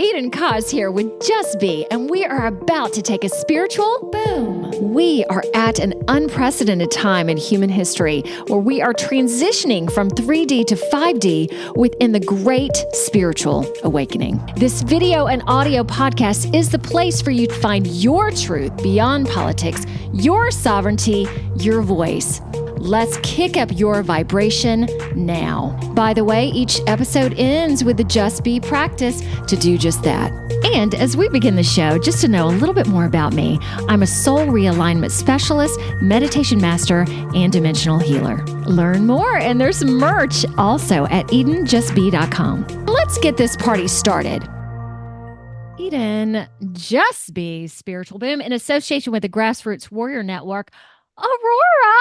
Eden Koz here with Just Be, and we are about to take a spiritual boom. We are at an unprecedented time in human history where we are transitioning from 3D to 5D within the great spiritual awakening. This video and audio podcast is the place for you to find your truth beyond politics, your sovereignty, your voice. Let's kick up your vibration now. By the way, each episode ends with the Just Be practice to do just that. And as we begin the show, just to know a little bit more about me, I'm a soul realignment specialist, meditation master, and dimensional healer. Learn more, and there's merch also at EdenJustBe.com. Let's get this party started. Eden Just Be Spiritual Boom in association with the Grassroots Warrior Network, Aurora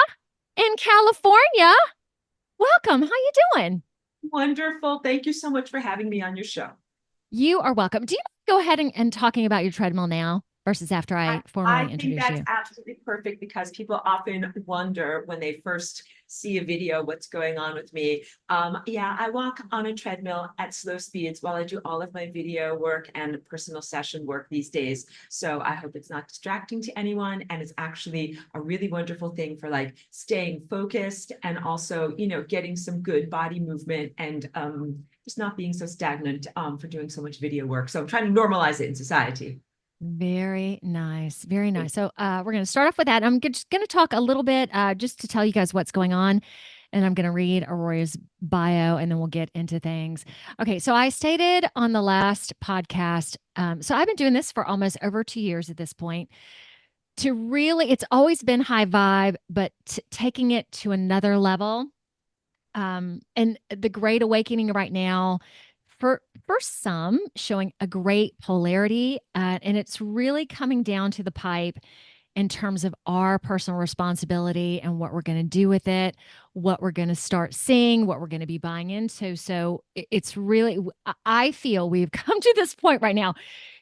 in California. Welcome. How you doing? Wonderful. Thank you so much for having me on your show. You are welcome. Do you go ahead and talking about your treadmill now versus after I formally introduce you? I think that's absolutely perfect because people often wonder when they first see a video what's going on with me. Yeah, I walk on a treadmill at slow speeds while I do all of my video work and personal session work these days. So I hope it's not distracting to anyone, and it's actually a really wonderful thing for like staying focused and also, you know, getting some good body movement and just not being so stagnant for doing so much video work. So I'm trying to normalize it in society. Very nice. Very nice. So we're going to start off with that. I'm just going to talk a little bit just to tell you guys what's going on. And I'm going to read Aurora's bio and then we'll get into things. Okay. So I stated on the last podcast, so I've been doing this for almost over 2 years at this point. To really, it's always been high vibe, but taking it to another level. And the Great Awakening right now, for some, showing a great polarity, and it's really coming down to the pipe in terms of our personal responsibility and what we're going to do with it, what we're going to start seeing, what we're going to be buying into. So it's really, I feel we've come to this point right now.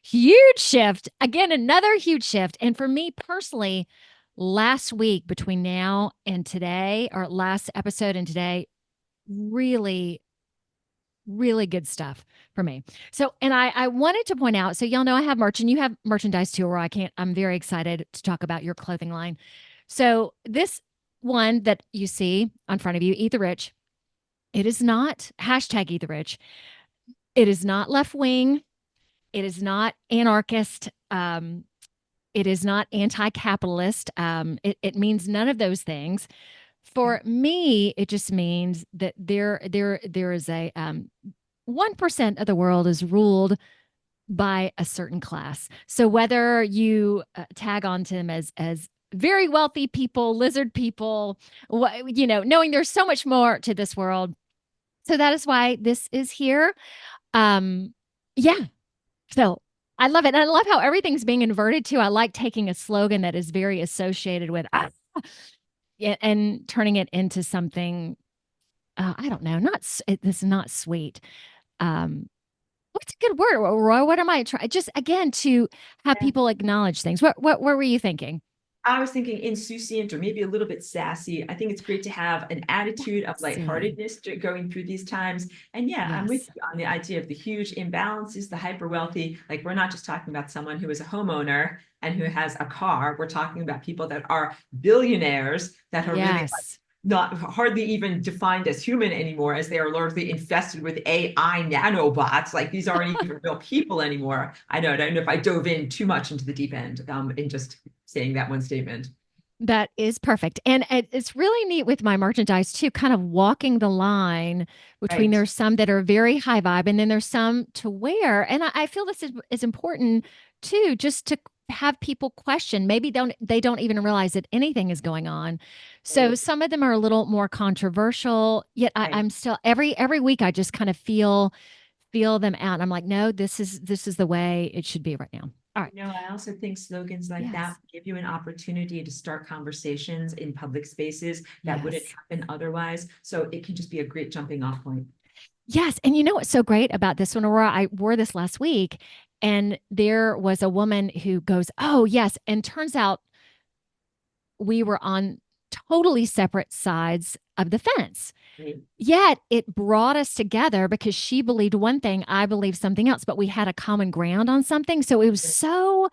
Huge shift. Again, another huge shift. And for me personally, last week between now and today, or last episode and today, really good stuff for me. So, and I wanted to point out, so y'all know I have merch and you have merchandise too, or I'm very excited to talk about your clothing line. So this one that you see on front of you, Eat the Rich, it is not hashtag Eat the Rich. It is not left wing. It is not anarchist. It is not anti-capitalist. It means none of those things. For me, it just means that there is a 1% of the world is ruled by a certain class. So whether you tag on to them as very wealthy people, lizard people, you know, knowing there's so much more to this world. So that is why this is here. Yeah. So I love it. And I love how everything's being inverted too. I like taking a slogan that is very associated with and turning it into something, I don't know, this is not sweet. What's a good word, Roy? What am I trying? Just again, to have people acknowledge things. What were you thinking? I was thinking insouciant or maybe a little bit sassy. I think it's great to have an attitude of lightheartedness going through these times. And yeah, I'm with you on the idea of the huge imbalances, the hyper wealthy. Like, we're not just talking about someone who is a homeowner and who has a car. We're talking about people that are billionaires that are really not hardly even defined as human anymore, as they are largely infested with AI nanobots. Like, these aren't even real people anymore. I don't know if I dove in too much into the deep end in just saying that one statement. That is perfect. And it's really neat with my merchandise too, kind of walking the line between there's some that are very high vibe and then there's some to wear. And I feel this is important too, just to have people question. Maybe they don't even realize that anything is going on. So some of them are a little more controversial, yet I'm still every week I just kind of feel them out. I'm like, no, this is the way it should be right now. All right. You know, I also think slogans like that give you an opportunity to start conversations in public spaces that wouldn't happen otherwise. So it can just be a great jumping off point. Yes. And you know what's so great about this one, Aurora? I wore this last week and there was a woman who goes, oh, yes. And turns out we were on totally separate sides of the fence. Right. Yet it brought us together because she believed one thing, I believed something else, but we had a common ground on something. So it was so, Yeah.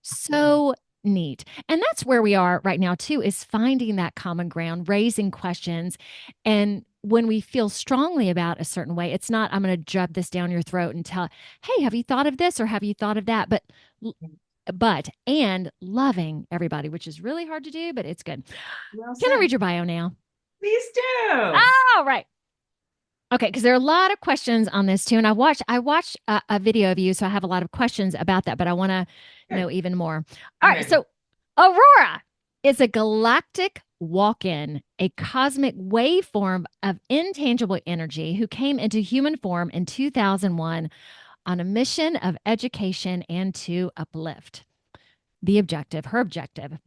so neat. And that's where we are right now, too, is finding that common ground, raising questions. And when we feel strongly about a certain way, it's not, I'm going to jump this down your throat and tell, hey, have you thought of this or have you thought of that? And loving everybody, which is really hard to do, but it's good. Well Can I said. read your bio now? Please do. All right. Okay, because there are a lot of questions on this too, and I watched a video of you, so I have a lot of questions about that, but I want to know Good. even more. All I'm right, ready. so Aurora is a galactic walk-in, a cosmic waveform of intangible energy who came into human form in 2001 on a mission of education and to uplift. Her objective,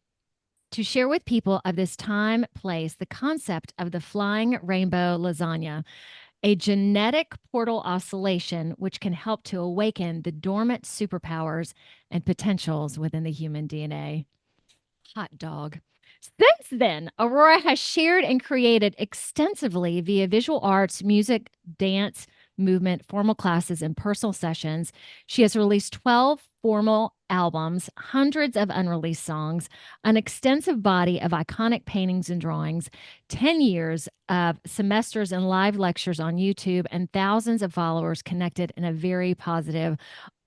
to share with people of this time, place, the concept of the flying rainbow lasagna, a genetic portal oscillation which can help to awaken the dormant superpowers and potentials within the human DNA. Hot dog. Since then, Aurora has shared and created extensively via visual arts, music, dance, movement, formal classes, and personal sessions. She has released 12 formal albums, hundreds of unreleased songs, an extensive body of iconic paintings and drawings, 10 years of semesters and live lectures on YouTube, and thousands of followers connected in a very positive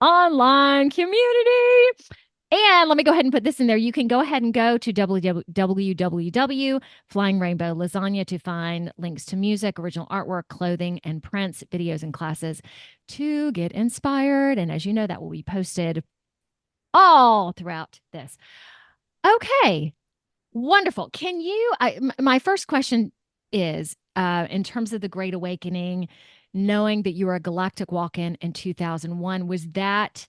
online community. And let me go ahead and put this in there. You can go ahead and go to www. Rainbow Lasagna to find links to music, original artwork, clothing, and prints, videos, and classes to get inspired. And as you know, that will be posted all throughout this. Okay, wonderful. My first question is in terms of the Great Awakening, knowing that you were a galactic walk in 2001, was that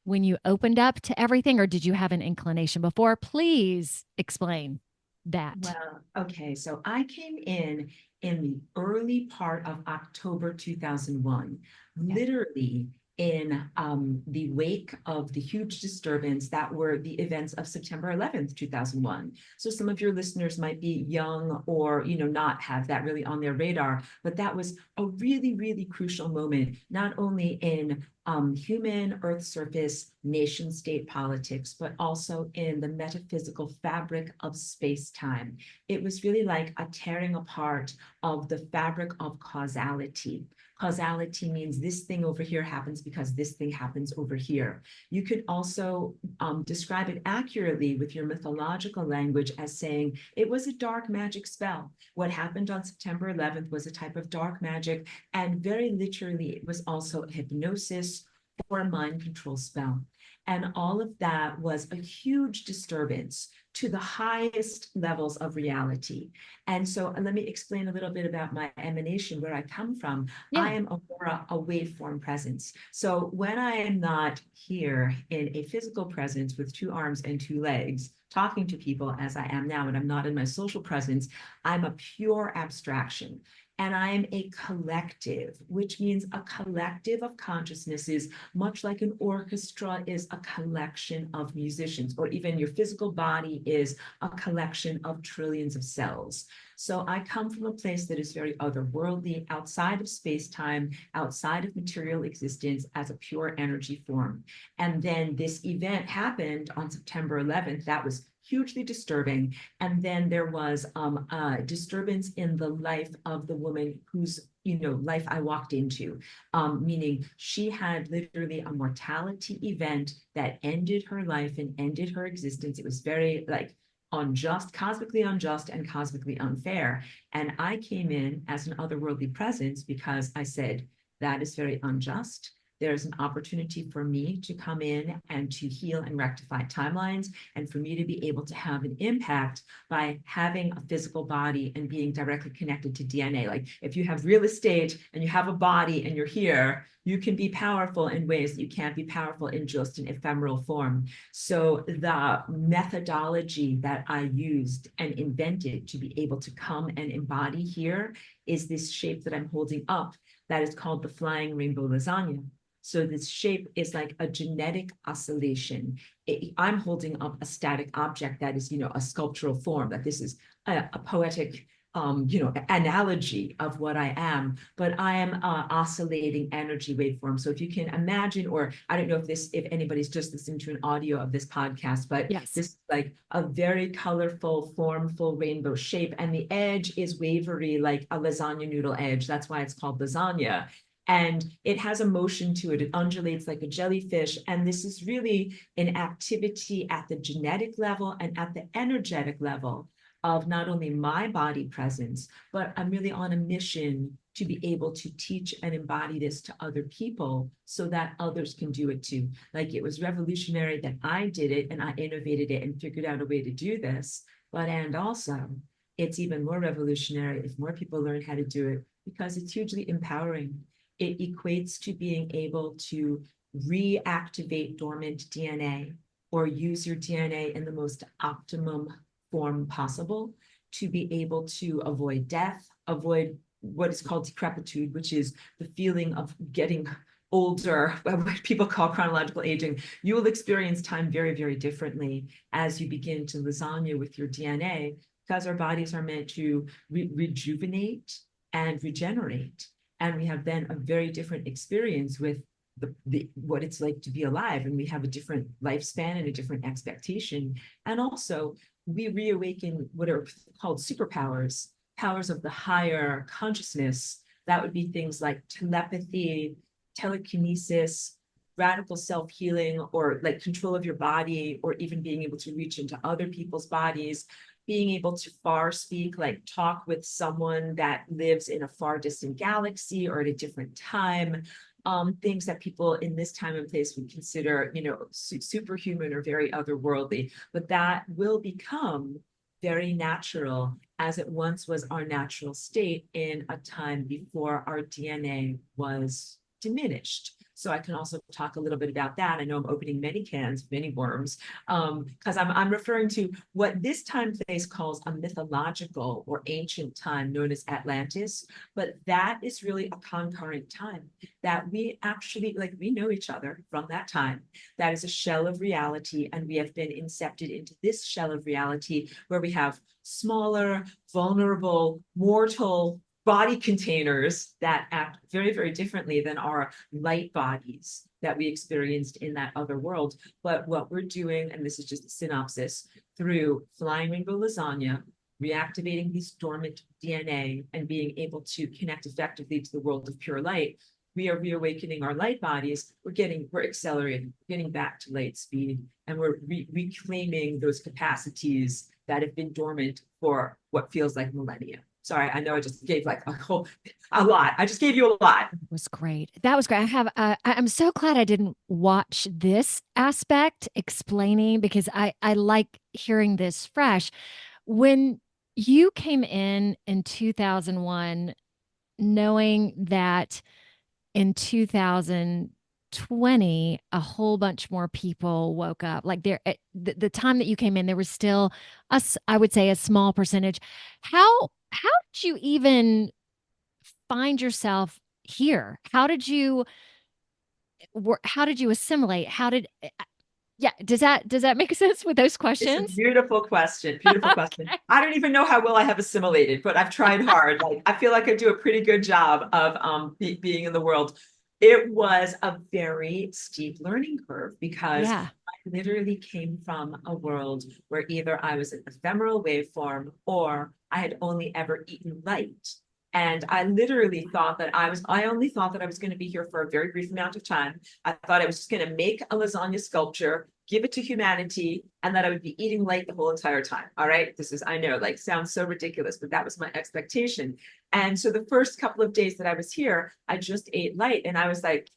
when you opened up to everything, or did you have an inclination before? Please explain that. Well, okay. So I came in the early part of October 2001, Yeah. literally in the wake of the huge disturbance that were the events of September 11th, 2001. So some of your listeners might be young or, not have that really on their radar, but that was a really, really crucial moment, not only in human Earth surface nation state politics, but also in the metaphysical fabric of space time. It was really like a tearing apart of the fabric of causality. Causality means this thing over here happens because this thing happens over here. You could also describe it accurately with your mythological language as saying it was a dark magic spell. What happened on September 11th was a type of dark magic, and very literally, it was also a hypnosis or a mind control spell. And all of that was a huge disturbance to the highest levels of reality. And so let me explain a little bit about my emanation, where I come from. I Yeah. am Aurora, a waveform presence. So when I am not here in a physical presence with two arms and two legs, talking to people as I am now, and I'm not in my social presence, I'm a pure abstraction. And I am a collective, which means a collective of consciousnesses, much like an orchestra is a collection of musicians, or even your physical body is a collection of trillions of cells. So I come from a place that is very otherworldly, outside of space-time, outside of material existence, as a pure energy form. And then this event happened on September 11th. That was hugely disturbing. And then there was a disturbance in the life of the woman whose life I walked into, meaning she had literally a mortality event that ended her life and ended her existence. It was very like unjust, cosmically unjust, and cosmically unfair. And I came in as an otherworldly presence because I said, that is very unjust. There's an opportunity for me to come in and to heal and rectify timelines, and for me to be able to have an impact by having a physical body and being directly connected to DNA. Like if you have real estate and you have a body and you're here, you can be powerful in ways that you can't be powerful in just an ephemeral form. So the methodology that I used and invented to be able to come and embody here is this shape that I'm holding up that is called the Flying Rainbow Lasagne. So this shape is like a genetic oscillation. I'm holding up a static object that is, a sculptural form, that this is a poetic analogy of what I am, but I am oscillating energy waveform. So if you can imagine, or I don't know if anybody's just listening to an audio of this podcast, but Yes. this is like a very colorful, formful rainbow shape, and the edge is wavery, like a lasagna noodle edge. That's why it's called lasagna. And it has a motion to it. It undulates like a jellyfish. And this is really an activity at the genetic level and at the energetic level of not only my body presence, but I'm really on a mission to be able to teach and embody this to other people so that others can do it too. Like, it was revolutionary that I did it and I innovated it and figured out a way to do this. And also, it's even more revolutionary if more people learn how to do it, because it's hugely empowering. It equates to being able to reactivate dormant DNA or use your DNA in the most optimum form possible to be able to avoid death, avoid what is called decrepitude, which is the feeling of getting older, what people call chronological aging. You will experience time very, very differently as you begin to lasagna with your DNA, because our bodies are meant to rejuvenate and regenerate. And we have then a very different experience with what it's like to be alive. And we have a different lifespan and a different expectation. And also, we reawaken what are called superpowers, powers of the higher consciousness. That would be things like telepathy, telekinesis, radical self-healing, or like control of your body, or even being able to reach into other people's bodies, being able to far speak, like talk with someone that lives in a far distant galaxy or at a different time. Things that people in this time and place would consider, superhuman or very otherworldly, but that will become very natural, as it once was our natural state in a time before our DNA was diminished. So I can also talk a little bit about that. I know I'm opening many cans, many worms, because I'm referring to what this time place calls a mythological or ancient time known as Atlantis. But that is really a concurrent time that we actually, like, we know each other from that time. That is a shell of reality. And we have been incepted into this shell of reality where we have smaller, vulnerable, mortal body containers that act very, very differently than our light bodies that we experienced in that other world. But what we're doing, and this is just a synopsis, through Flying Rainbow Lasagne, reactivating these dormant DNA and being able to connect effectively to the world of pure light, we are reawakening our light bodies. We're accelerating, getting back to light speed, and we're reclaiming those capacities that have been dormant for what feels like millennia. Sorry, I know I just gave like a lot. I just gave you a lot. That was great. That was great. I'm so glad I didn't watch this aspect explaining, because I like hearing this fresh. When you came in 2001, knowing that in 2020 a whole bunch more people woke up, like the time that you came in, there was still I would say a small percentage. How did you even find yourself here? How did you assimilate? Yeah, does that make sense with those It's a questions? beautiful question. Beautiful question. I don't even know how well I have assimilated, but I've tried hard. Like, I feel like I do a pretty good job of being in the world. It was a very steep learning curve, because Yeah. I literally came from a world where either I was an ephemeral waveform or I had only ever eaten light. And I literally thought that I only thought that I was going to be here for a very brief amount of time. I thought I was just going to make a lasagna sculpture, give it to humanity, and that I would be eating light the whole entire time. All right. I know, like, sounds so ridiculous, but that was my expectation. And so the first couple of days that I was here, I just ate light. And I was like,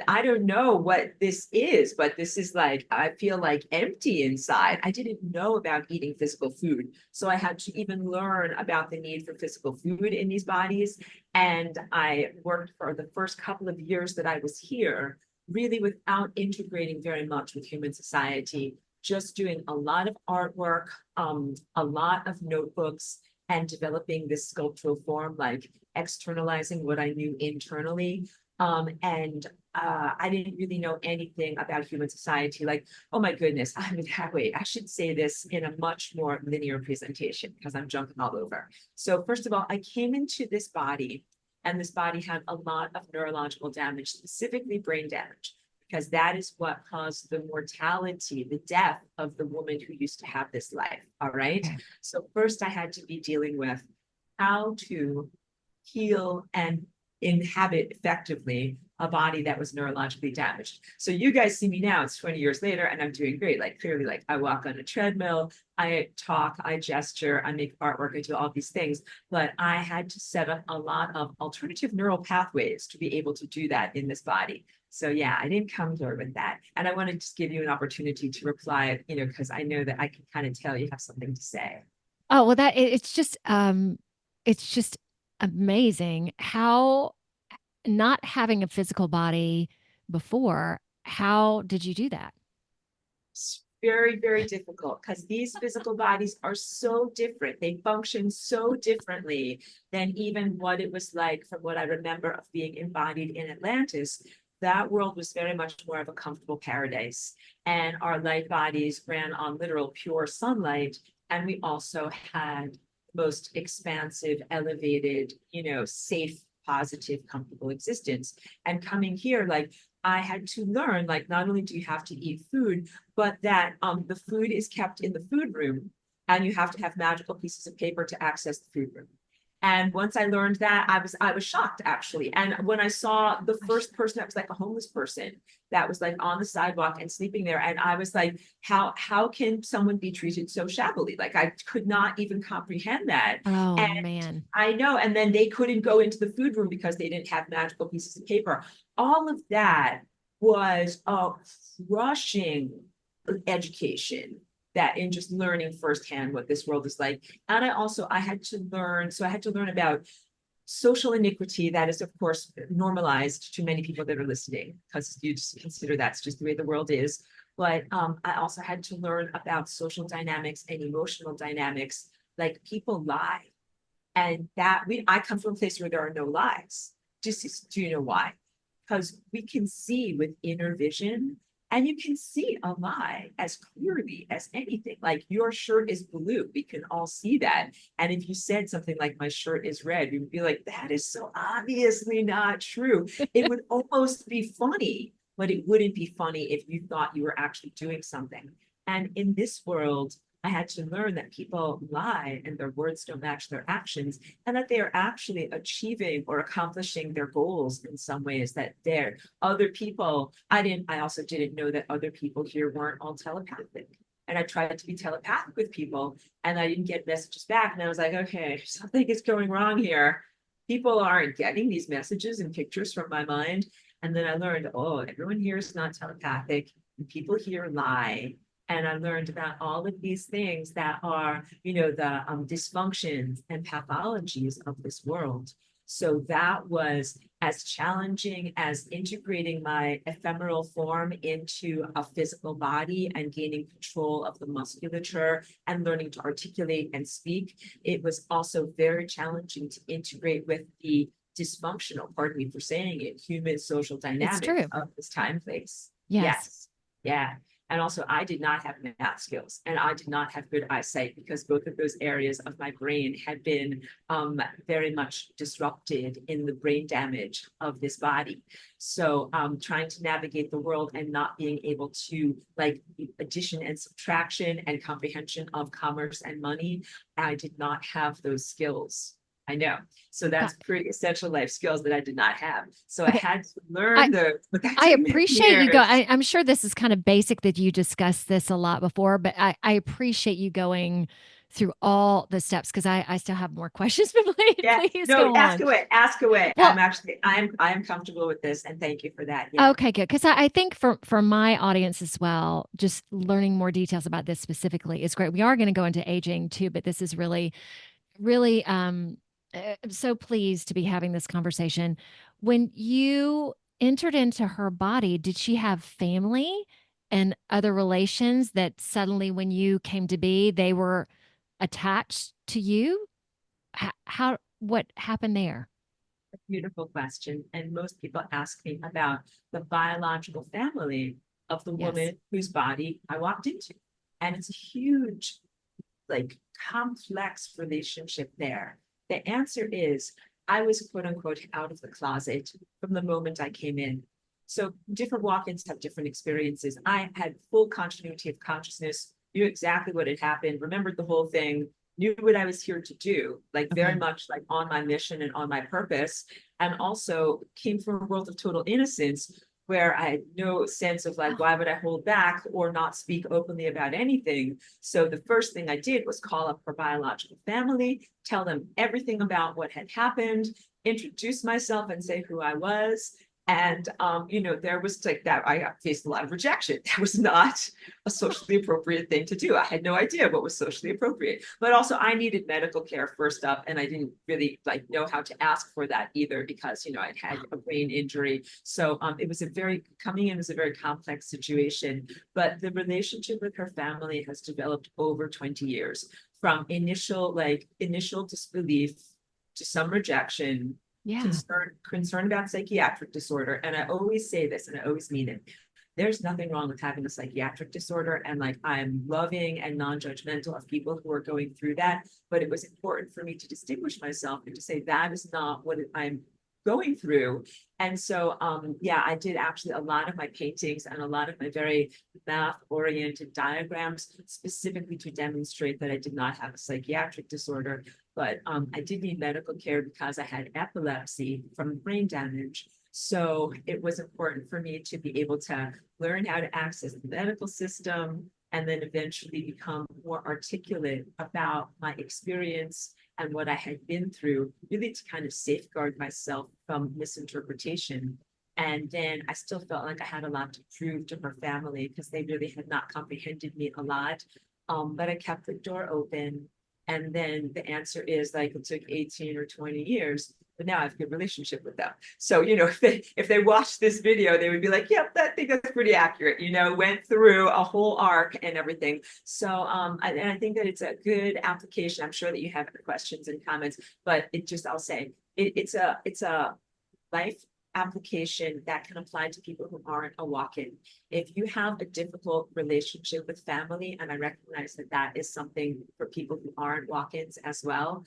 I don't know what this is, but this is like, I feel like empty inside. I didn't know about eating physical food. So I had to even learn about the need for physical food in these bodies. And I worked for the first couple of years that I was here, really without integrating very much with human society, just doing a lot of artwork, a lot of notebooks, and developing this sculptural form, like externalizing what I knew internally. And I didn't really know anything about human society. Like, oh my goodness, I mean, wait, I should say this in a much more linear presentation because I'm jumping all over. So first of all, I came into this body, and this body had a lot of neurological damage, specifically brain damage, because that is what caused the mortality, the death of the woman who used to have this life. All right. Okay. So first I had to be dealing with how to heal and inhabit effectively a body that was neurologically damaged. So you guys see me now, it's 20 years later, and I'm doing great. Like clearly, like I walk on a treadmill, I talk, I gesture, I make artwork, I do all these things. But I had to set up a lot of alternative neural pathways to be able to do that in this body. So yeah, I didn't come here with that. And I want to just give you an opportunity to reply, because I know that I can kind of tell you have something to say. Oh, well, it's just amazing how not having a physical body before, how did you do that? It's very, very difficult because these physical bodies are so different. They function so differently than even what it was like from what I remember of being embodied in Atlantis. That world was very much more of a comfortable paradise. And our light bodies ran on literal pure sunlight. And we also had most expansive, elevated, safe, positive, comfortable existence. And coming here, like I had to learn, like, not only do you have to eat food, but that the food is kept in the food room, and you have to have magical pieces of paper to access the food room. And once I learned that, I was shocked actually. And when I saw the first person that was like a homeless person that was like on the sidewalk and sleeping there, and I was like, how can someone be treated so shabbily? Like I could not even comprehend that. Oh And man. I know. And then they couldn't go into the food room because they didn't have magical pieces of paper. All of that was a crushing education, that in just learning firsthand what this world is like. And I had to learn, so I had to learn about social iniquity that is, of course, normalized to many people that are listening, because you just consider that's just the way the world is. But I also had to learn about social dynamics and emotional dynamics. Like people lie, and I come from a place where there are no lies. Just do you know why? Because we can see with inner vision, and you can see a lie as clearly as anything. Like your shirt is blue, we can all see that. And if you said something like my shirt is red, we would be like, that is so obviously not true. It would almost be funny, but it wouldn't be funny if you thought you were actually doing something. And in this world, I had to learn that people lie and their words don't match their actions, and that they are actually achieving or accomplishing their goals in some ways. That they're other people. I also didn't know that other people here weren't all telepathic. And I tried to be telepathic with people, and I didn't get messages back. And I was like, okay, something is going wrong here. People aren't getting these messages and pictures from my mind. And then I learned, oh, everyone here is not telepathic, and people here lie. And I learned about all of these things that are, the dysfunctions and pathologies of this world. So that was as challenging as integrating my ephemeral form into a physical body and gaining control of the musculature and learning to articulate and speak. It was also very challenging to integrate with the dysfunctional, pardon me for saying it, human social It's dynamics true. of this time place. Yes. Yes. Yeah. And also, I did not have math skills, and I did not have good eyesight, because both of those areas of my brain had been very much disrupted in the brain damage of this body. So trying to navigate the world and not being able to, like, addition and subtraction and comprehension of commerce and money, I did not have those skills. I know. So Got that's pretty essential life skills that I did not have. So I okay. had to I learn but that I took many appreciate you go. years. I'm sure this is kind of basic that you discussed this a lot before, but I appreciate you going through all the steps because I still have more questions, but Yeah, please no, go on. ask away. Well, I am comfortable with this, and thank you for that. Yeah. okay, good. Because I think for my audience as well, just learning more details about this specifically is great. We are going to go into aging too, but this is really, really I'm so pleased to be having this conversation. When you entered into her body, did she have family and other relations that suddenly when you came to be, they were attached to you? What happened there? A beautiful question. And most people ask me about the biological family of the woman whose body I walked into. And it's a huge, like, complex relationship there. The answer is I was, quote unquote, out of the closet from the moment I came in. So different walk-ins have different experiences. I had full continuity of consciousness, knew exactly what had happened, remembered the whole thing, knew what I was here to do, like very much like on my mission and on my purpose, and also came from a world of total innocence where I had no sense of like, why would I hold back or not speak openly about anything? So the first thing I did was call up her biological family, tell them everything about what had happened, introduce myself and say who I was. And, there was like that, I faced a lot of rejection. That was not a socially appropriate thing to do. I had no idea what was socially appropriate, but also I needed medical care first up. And I didn't really like know how to ask for that either because, I'd had a brain injury. So it was coming in was a very complex situation, but the relationship with her family has developed over 20 years from initial disbelief to some rejection, concern about psychiatric disorder. And I always say this, and I always mean it. There's nothing wrong with having a psychiatric disorder. And like, I'm loving and non-judgmental of people who are going through that. But it was important for me to distinguish myself and to say, that is not what I'm going through. And so, I did actually a lot of my paintings and a lot of my very math-oriented diagrams specifically to demonstrate that I did not have a psychiatric disorder, but I did need medical care because I had epilepsy from brain damage. So it was important for me to be able to learn how to access the medical system and then eventually become more articulate about my experience and what I had been through, really to kind of safeguard myself from misinterpretation. And then I still felt like I had a lot to prove to her family because they really had not comprehended me a lot. But I kept the door open. And then the answer is like, it took 18 or 20 years, but now I have a good relationship with them. So, if they watched this video, they would be like, yep, I think that's pretty accurate, went through a whole arc and everything. So, and I think that it's a good application. I'm sure that you have questions and comments, but I'll say it's a life application that can apply to people who aren't a walk-in. If you have a difficult relationship with family, and I recognize that that is something for people who aren't walk-ins as well,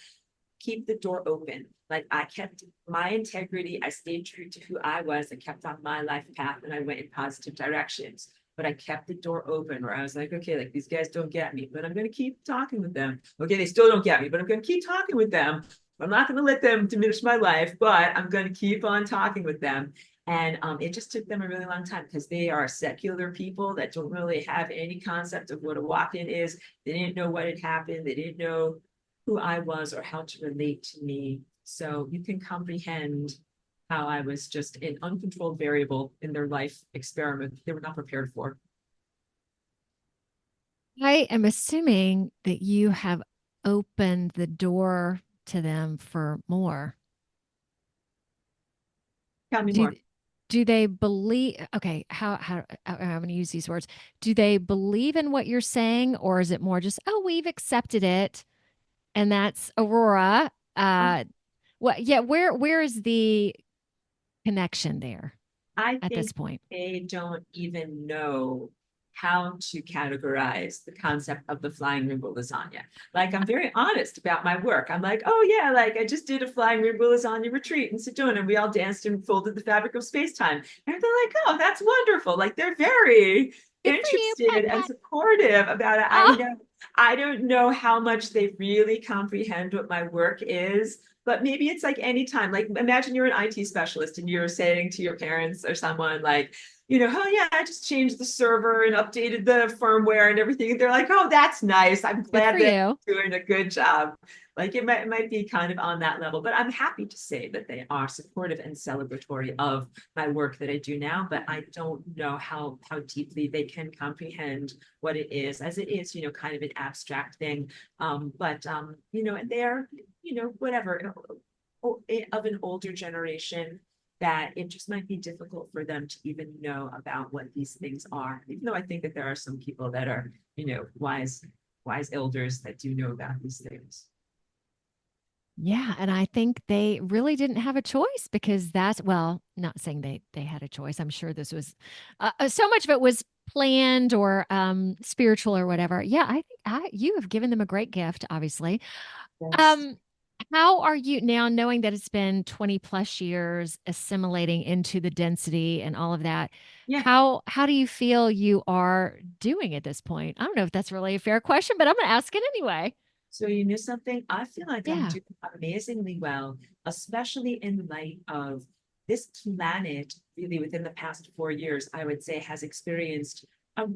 keep the door open. Like, I kept my integrity, I stayed true to who I was, I kept on my life path, and I went in positive directions. But I kept the door open where I was like, okay, like, these guys don't get me, but I'm going to keep talking with them. Okay, they still don't get me, but I'm going to keep talking with them. I'm not going to let them diminish my life, but I'm going to keep on talking with them. And it just took them a really long time because they are secular people that don't really have any concept of what a walk-in is. They didn't know what had happened. They didn't know who I was or how to relate to me. So you can comprehend how I was just an uncontrolled variable in their life experiment they were not prepared for. I am assuming that you have opened the door to them for more. Tell me more. Do they believe, okay, how I'm going to use these words. Do they believe in what you're saying, or is it more just, oh, we've accepted it and that's Aurora? Where is the connection there I at this think point? they don't even know how to categorize the concept of the flying rainbow lasagna. Like, I'm very honest about my work. I'm like, oh yeah, like, I just did a flying rainbow lasagna retreat in Sedona and we all danced and folded the fabric of space-time. And they're like, oh, that's wonderful. Like, they're very Good for you. Pat, interested and pat. supportive about it. Oh, I don't know how much they really comprehend what my work is, but maybe it's like anytime, like, imagine you're an IT specialist and you're saying to your parents or someone like, oh yeah, I just changed the server and updated the firmware and everything. They're like, oh, that's nice. I'm good for glad that you. you're doing a good job. Like, it might be kind of on that level, but I'm happy to say that they are supportive and celebratory of my work that I do now, but I don't know how deeply they can comprehend what it is, as it is, kind of an abstract thing. And they're, whatever, of an older generation, that it just might be difficult for them to even know about what these things are, even though I think that there are some people that are, wise elders that do know about these things. Yeah, and I think they really didn't have a choice because that's, well, not saying they had a choice. I'm sure this was so much of it was planned or spiritual or whatever. Yeah, I think you have given them a great gift, obviously. Yes. Um, how are you now knowing that it's been 20 plus years assimilating into the density and all of that? Yeah. How do you feel you are doing at this point? I don't know if that's really a fair question, but I'm going to ask it anyway. So you knew something? I feel like I'm Yeah. doing amazingly well, especially in light of this planet, really within the past 4 years, I would say has experienced a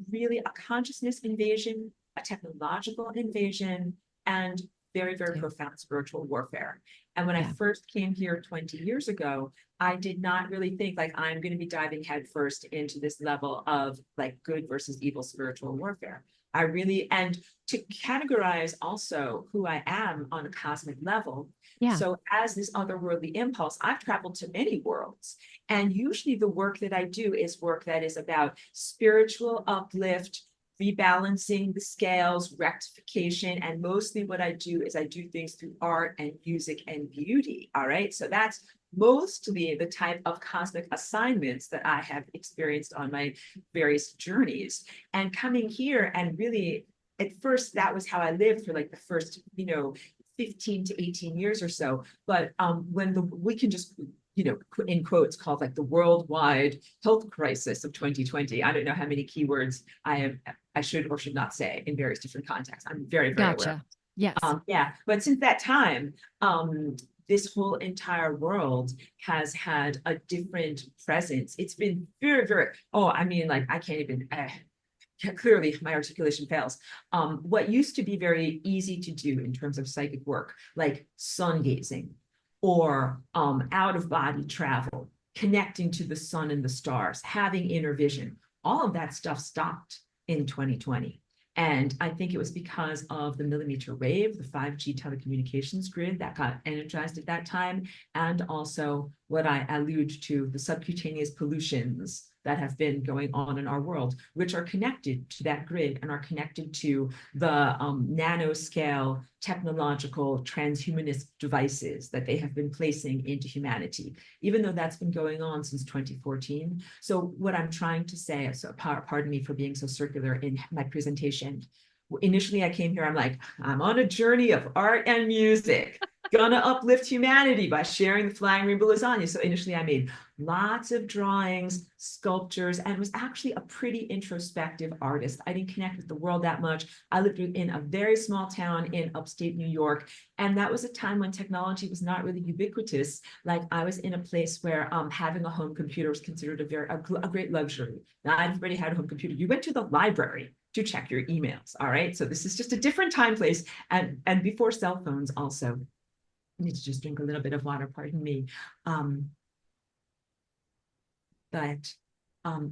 consciousness invasion, a technological invasion, and very, very Too. profound spiritual warfare. And when I Yeah. first came here 20 years ago, I did not really think like I'm going to be diving headfirst into this level of like good versus evil spiritual warfare. I really, and to categorize also who I am on a cosmic level. Yeah. So, as this otherworldly impulse, I've traveled to many worlds. And usually, the work that I do is work that is about spiritual uplift, rebalancing the scales, rectification. And mostly, what I do is I do things through art and music and beauty. All right. So, that's mostly the type of cosmic assignments that I have experienced on my various journeys. And coming here and really at first that was how I lived for like the first, 15 to 18 years or so. But when we can just, put in quotes called like the worldwide health crisis of 2020. I don't know how many keywords I should or should not say in various different contexts. I'm very, very aware. Gotcha. Yes. Yeah, but since that time, this whole entire world has had a different presence. It's been very, very, oh, I mean, like I can't even, clearly my articulation fails. What used to be very easy to do in terms of psychic work, like sun gazing or out of body travel, connecting to the sun and the stars, having inner vision, all of that stuff stopped in 2020. And I think it was because of the millimeter wave, the 5G telecommunications grid that got energized at that time, and also what I allude to, the subcutaneous pollutions that have been going on in our world, which are connected to that grid and are connected to the nanoscale technological transhumanist devices that they have been placing into humanity, even though that's been going on since 2014. So what I'm trying to say, so pardon me for being so circular in my presentation. Initially, I came here, I'm like, I'm on a journey of art and music, gonna uplift humanity by sharing the Flying Rainbow Lasagne. So initially I made lots of drawings, sculptures, and was actually a pretty introspective artist. I didn't connect with the world that much. I lived in a very small town in upstate New York. And that was a time when technology was not really ubiquitous. Like I was in a place where having a home computer was considered a great luxury. Not everybody had a home computer. You went to the library to check your emails. All right. So this is just a different time, place, and before cell phones also. I need to just drink a little bit of water, pardon me. Um, but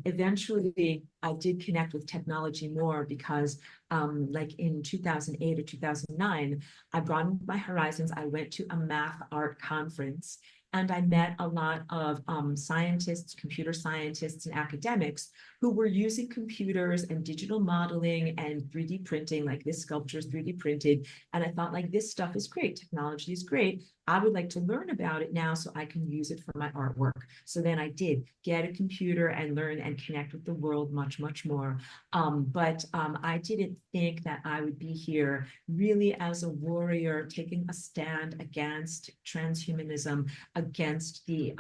eventually I did connect with technology more because like in 2008 or 2009, I broadened my horizons. I went to a math art conference and I met a lot of scientists, computer scientists, and academics who were using computers and digital modeling and 3D printing, like this sculpture is 3D printed. And I thought, like, this stuff is great. Technology is great. I would like to learn about it now so I can use it for my artwork. So then I did get a computer and learn and connect with the world much, much more. But I didn't think that I would be here really as a warrior taking a stand against transhumanism, against the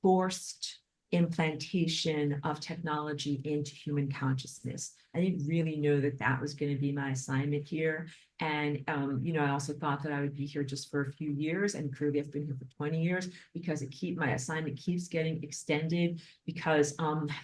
forced implantation of technology into human consciousness. I didn't really know that that was going to be my assignment here. And, I also thought that I would be here just for a few years, and clearly I've been here for 20 years because my assignment keeps getting extended because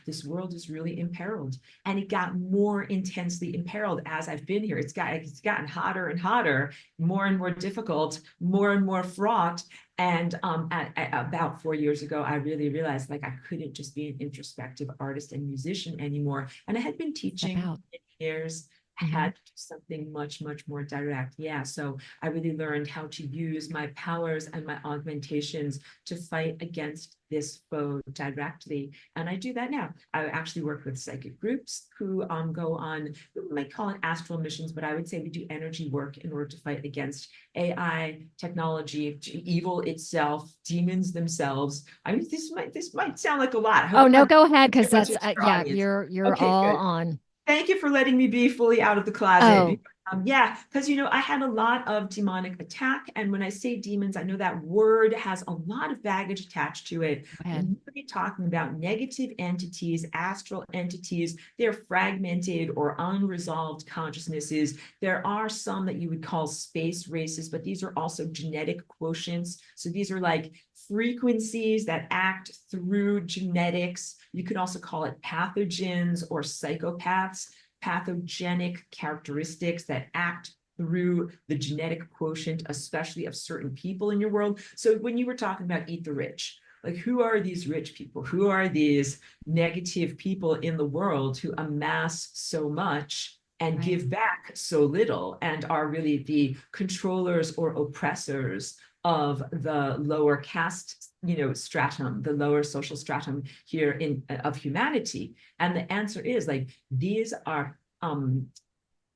this world is really imperiled, and it got more intensely imperiled as I've been here. It's gotten hotter and hotter, more and more difficult, more and more fraught. And at about 4 years ago, I really realized like I couldn't just be an introspective artist and musician anymore. And I had been Step teaching out. for years. had to do something much, much more direct. Yeah. So I really learned how to use my powers and my augmentations to fight against this foe directly. And I do that now. I actually work with psychic groups who go on, we might call it astral missions, but I would say we do energy work in order to fight against AI, technology, evil itself, demons themselves. I mean, this might sound like a lot. I hope Oh I'm no, not go ahead, because too much that's into your yeah, audience. you're Okay, all good. on. Thank you for letting me be fully out of the closet. Oh, Yeah, because I had a lot of demonic attack, and when I say demons, I know that word has a lot of baggage attached to it. go ahead. When you're talking about negative entities, astral entities, they're fragmented or unresolved consciousnesses. There are some that you would call space races, but these are also genetic quotients. So these are like frequencies that act through genetics. You could also call it pathogens or psychopaths, pathogenic characteristics that act through the genetic quotient, especially of certain people in your world. So when you were talking about eat the rich, like who are these rich people? Who are these negative people in the world who amass so much and give back so little and are really the controllers or oppressors of the lower caste, stratum, the lower social stratum here of humanity? And the answer is like, these are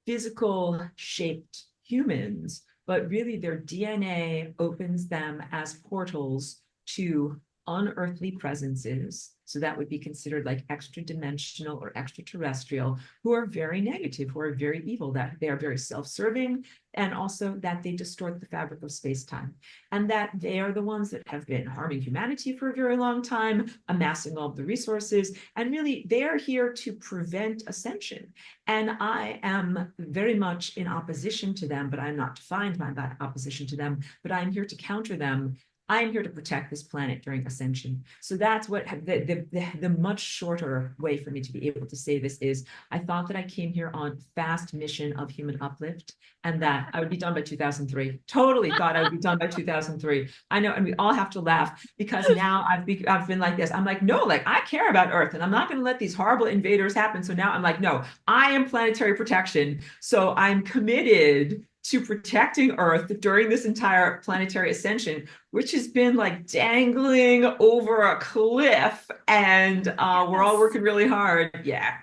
physical shaped humans, but really their DNA opens them as portals to unearthly presences. So that would be considered like extra dimensional or extraterrestrial, who are very negative, who are very evil, that they are very self-serving, and also that they distort the fabric of space-time. And that they are the ones that have been harming humanity for a very long time, amassing all of the resources, and really they are here to prevent ascension. And I am very much in opposition to them, but I'm not defined by that opposition to them, but I'm here to counter them. I'm here to protect this planet during ascension. So that's what the much shorter way for me to be able to say this is. I thought that I came here on fast mission of human uplift and that I would be done by 2003. Totally thought I would be done by 2003. I know, and we all have to laugh because now I've been like this. I'm like, no, like I care about Earth and I'm not going to let these horrible invaders happen. So now I'm like, no, I am planetary protection. So I'm committed to protecting Earth during this entire planetary ascension, which has been like dangling over a cliff, and we're all working really hard. Yeah.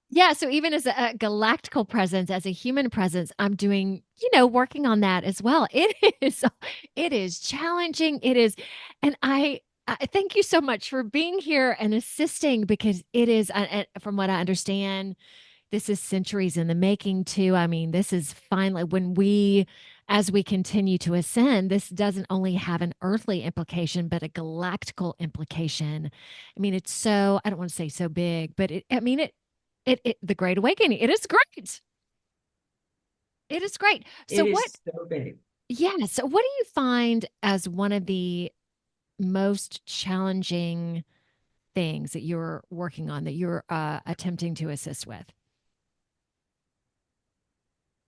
Yeah, so even as a galactical presence, as a human presence, I'm doing, working on that as well. It is challenging. It is, and I thank you so much for being here and assisting because it is, from what I understand, this is centuries in the making too. I mean, this is finally as we continue to ascend, this doesn't only have an earthly implication, but a galactical implication. I mean, it's so, I don't want to say so big, but the Great Awakening, it is great. It is great. So It what, is so big. yeah. So what do you find as one of the most challenging things that you're working on, that you're attempting to assist with?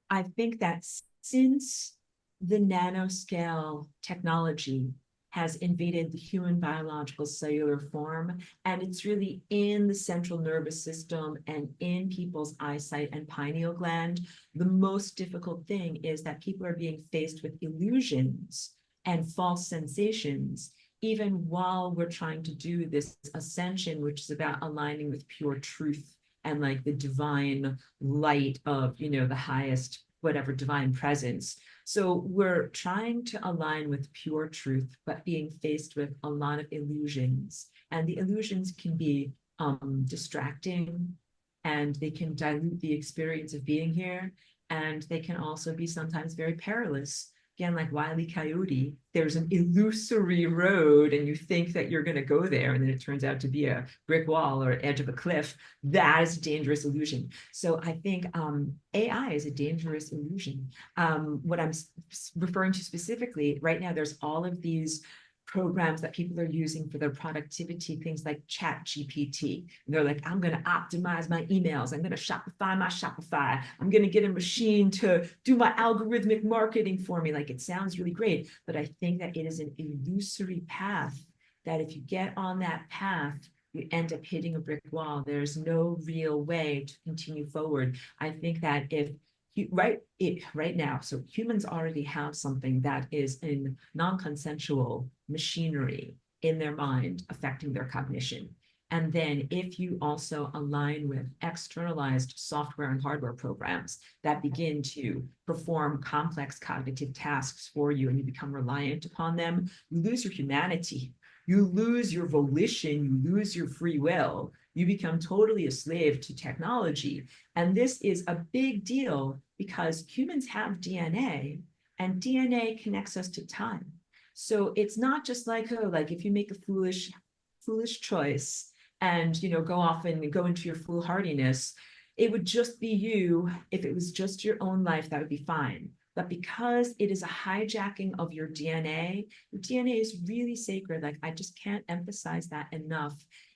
I think that since the nanoscale technology has invaded the human biological cellular form, and it's really in the central nervous system and in people's eyesight and pineal gland, the most difficult thing is that people are being faced with illusions and false sensations, even while we're trying to do this ascension, which is about aligning with pure truth and like the divine light of, the highest, whatever divine presence. So we're trying to align with pure truth, but being faced with a lot of illusions. And the illusions can be distracting, and they can dilute the experience of being here. And they can also be sometimes very perilous. Again, like Wile E. Coyote, there's an illusory road and you think that you're going to go there, and then it turns out to be a brick wall or edge of a cliff. That is a dangerous illusion. So I think AI is a dangerous illusion. What I'm referring to specifically right now, there's all of these programs that people are using for their productivity, things like ChatGPT. They're like, I'm going to optimize my emails. I'm going to Shopify my Shopify. I'm going to get a machine to do my algorithmic marketing for me. Like, it sounds really great, but I think that it is an illusory path, that if you get on that path, you end up hitting a brick wall. There's no real way to continue forward. I think that if right now, so humans already have something that is in non-consensual machinery in their mind affecting their cognition. And then if you also align with externalized software and hardware programs that begin to perform complex cognitive tasks for you and you become reliant upon them, you lose your humanity, you lose your volition, you lose your free will, you become totally a slave to technology. And this is a big deal because humans have DNA and DNA connects us to time. So it's not just like, oh, like if you make a foolish choice and, you know, go off and go into your foolhardiness, it would just be you. If it was just your own life, that would be fine. But because it is a hijacking of your DNA is really sacred. Like, I just can't emphasize that enough.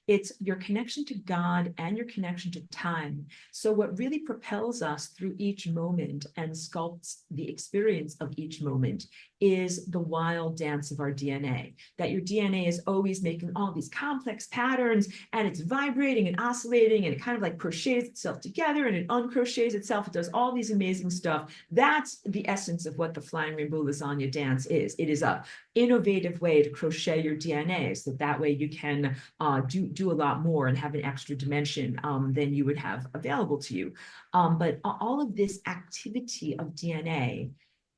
It's your connection to God and your connection to time. So what really propels us through each moment and sculpts the experience of each moment is the wild dance of our DNA, that your DNA is always making all these complex patterns and it's vibrating and oscillating and it kind of like crochets itself together and it uncrochets itself. It does all these amazing stuff. That's the essence of what the Flying Rainbow Lasagne dance is. It is a innovative way to crochet your DNA so that way you can do a lot more and have an extra dimension than you would have available to you. But all of this activity of DNA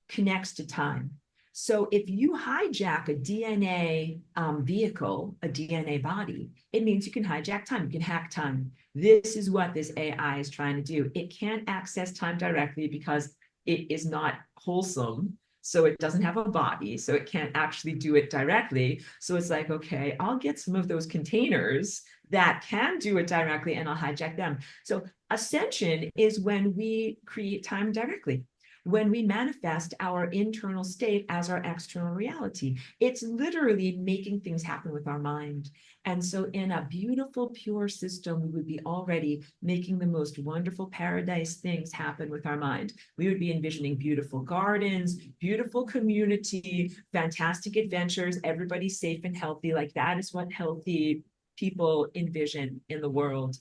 connects to time. So if you hijack a DNA vehicle, a DNA body, it means you can hijack time, you can hack time. This is what this AI is trying to do. It can't access time directly because it is not wholesome. So it doesn't have a body, so it can't actually do it directly. So it's like, okay, I'll get some of those containers that can do it directly and I'll hijack them. So ascension is when we create time directly, when we manifest our internal state as our external reality. It's literally making things happen with our mind. And so in a beautiful, pure system, we would be already making the most wonderful paradise things happen with our mind. We would be envisioning beautiful gardens, beautiful community, fantastic adventures, everybody safe and healthy. Like, that is what healthy people envision in the world.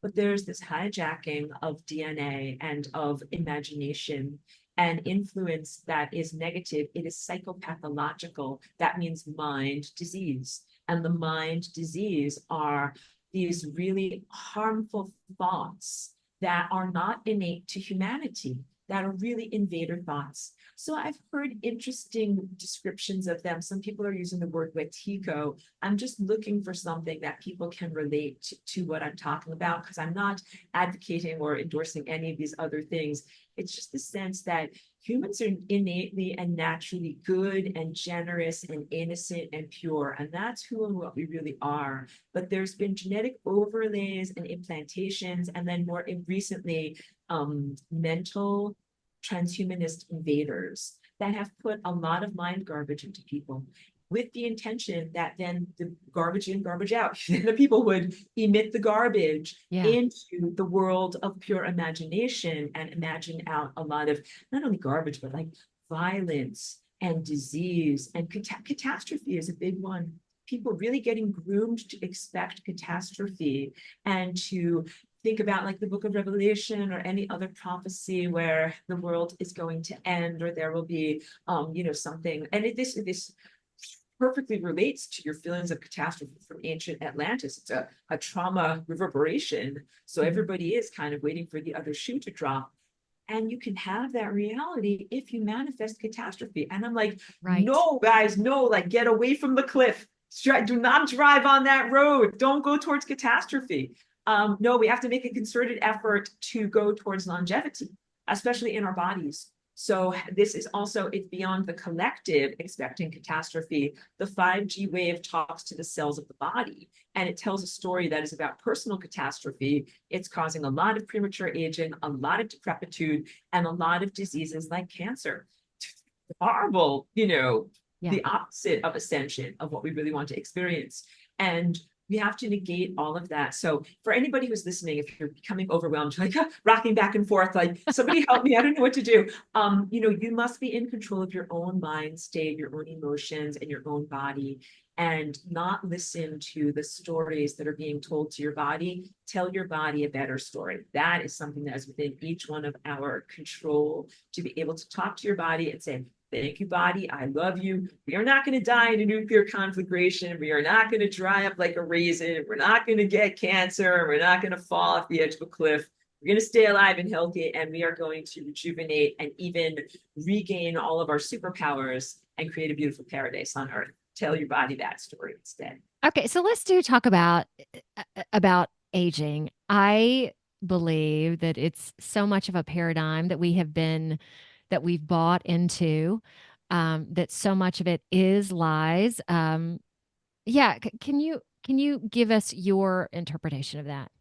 But there's this hijacking of DNA and of imagination and influence that is negative. It is psychopathological. That means mind disease. And the mind disease are these really harmful thoughts that are not innate to humanity, that are really invader thoughts. So I've heard interesting descriptions of them. Some people are using the word wetiko. I'm just looking for something that people can relate to what I'm talking about, because I'm not advocating or endorsing any of these other things. It's just the sense that humans are innately and naturally good and generous and innocent and pure. And that's who and what we really are. But there's been genetic overlays and implantations, and then more recently, mental transhumanist invaders that have put a lot of mind garbage into people, with the intention that then the garbage in, garbage out, the people would emit the garbage into the world of pure imagination and imagine out a lot of not only garbage, but like violence and disease and catastrophe is a big one. People really getting groomed to expect catastrophe and to think about like the book of Revelation or any other prophecy where the world is going to end or there will be, something. And this perfectly relates to your feelings of catastrophe from ancient Atlantis. It's a trauma reverberation. So everybody is kind of waiting for the other shoe to drop. And you can have that reality if you manifest catastrophe. And I'm like, no, guys, no, like, get away from the cliff. Do not drive on that road. Don't go towards catastrophe. No, we have to make a concerted effort to go towards longevity, especially in our bodies. So this is also, it's beyond the collective expecting catastrophe. The 5G wave talks to the cells of the body, and it tells a story that is about personal catastrophe. It's causing a lot of premature aging, a lot of decrepitude, and a lot of diseases like cancer. Horrible, the opposite of ascension, of what we really want to experience. And we have to negate all of that. So for anybody who's listening, if you're becoming overwhelmed, like rocking back and forth, like, somebody help me, I don't know what to do. You must be in control of your own mind state, your own emotions, and your own body. and not listen to the stories that are being told to your body. Tell your body a better story. That is something that is within each one of our control, to be able to talk to your body and say, thank you, body. I love you. We are not going to die in a nuclear conflagration. We are not going to dry up like a raisin. We're not going to get cancer. We're not going to fall off the edge of a cliff. We're going to stay alive and healthy, and we are going to rejuvenate and even regain all of our superpowers and create a beautiful paradise on Earth. Tell your body that story instead. Okay, so let's talk about aging. I believe that it's so much of a paradigm that we've bought into, that so much of it is lies. Yeah, can you give us your interpretation of that?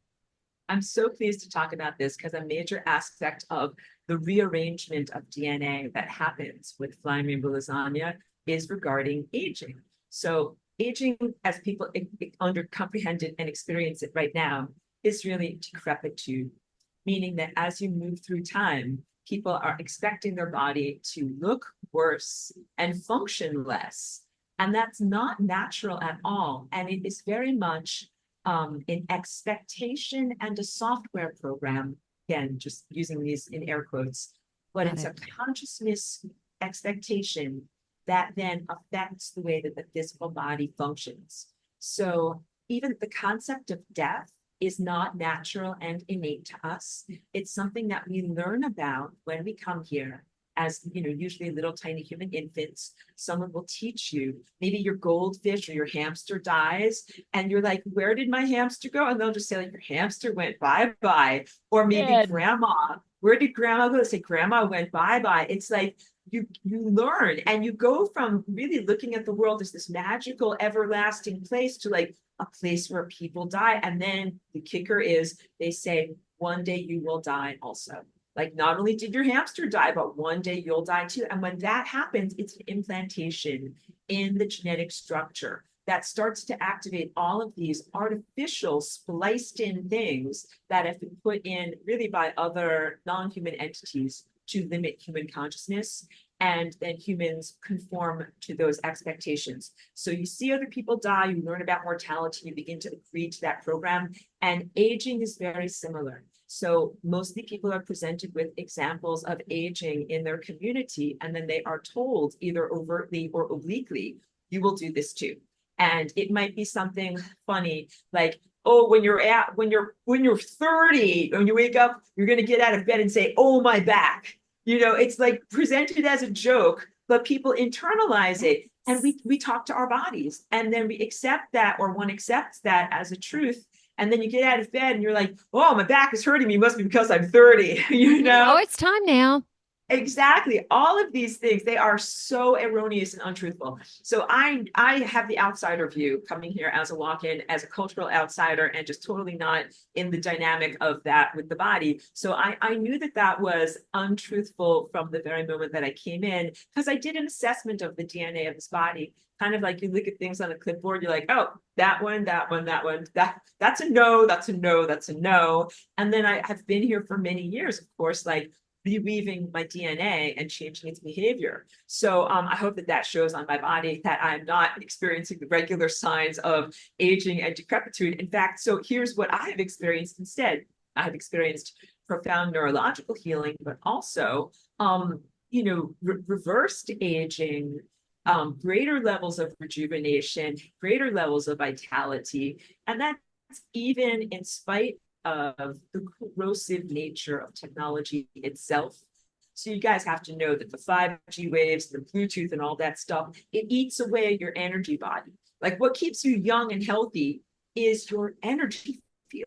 I'm so pleased to talk about this because a major aspect of the rearrangement of DNA that happens with Flying Rainbow Lasagne is regarding aging. So aging, as people under comprehend it and experience it right now, is really decrepitude, meaning that as you move through time, people are expecting their body to look worse and function less. And that's not natural at all. And it is very much an expectation and a software program, again, just using these in air quotes, but it's a consciousness expectation that then affects the way that the physical body functions. So even the concept of death is not natural and innate to us. It's something that we learn about when we come here as, usually little tiny human infants. Someone will teach you, maybe your goldfish or your hamster dies, and you're like, where did my hamster go? And they'll just say, like, your hamster went bye-bye. Or maybe grandma, where did grandma go? They say, grandma went bye-bye. It's like, you learn, and you go from really looking at the world as this magical, everlasting place to like a place where people die. And then the kicker is they say, one day you will die also. Like, not only did your hamster die, but one day you'll die too. And when that happens, it's an implantation in the genetic structure that starts to activate all of these artificial spliced in things that have been put in really by other non-human entities to limit human consciousness. And then humans conform to those expectations. So you see other people die, you learn about mortality, you begin to agree to that program. And aging is very similar. So mostly people are presented with examples of aging in their community, and then they are told either overtly or obliquely, you will do this too. And it might be something funny like, oh, when you're 30, when you wake up, you're going to get out of bed and say, oh, my back. It's like presented as a joke, but people internalize it. And we talk to our bodies, and then we accept that, or one accepts that as a truth. And then you get out of bed and you're like, oh, my back is hurting me. Must be because I'm 30, Oh, it's time now. Exactly. All of these things, they are so erroneous and untruthful. So I have the outsider view coming here as a walk-in, as a cultural outsider, and just totally not in the dynamic of that with the body. So I knew that was untruthful from the very moment that I came in, because I did an assessment of the DNA of this body. Kind of like you look at things on a clipboard, you're like, oh, that one, that's a no, that's a no, that's a no. And then I have been here for many years, of course, like reweaving my DNA and changing its behavior. So I hope that shows on my body that I'm not experiencing the regular signs of aging and decrepitude. In fact, so here's what I have experienced instead. I have experienced profound neurological healing, but also, reversed aging, greater levels of rejuvenation, greater levels of vitality. And that's even in spite of the corrosive nature of technology itself. So you guys have to know that the 5G waves, the Bluetooth and all that stuff, it eats away your energy body. Like, what keeps you young and healthy is your energy field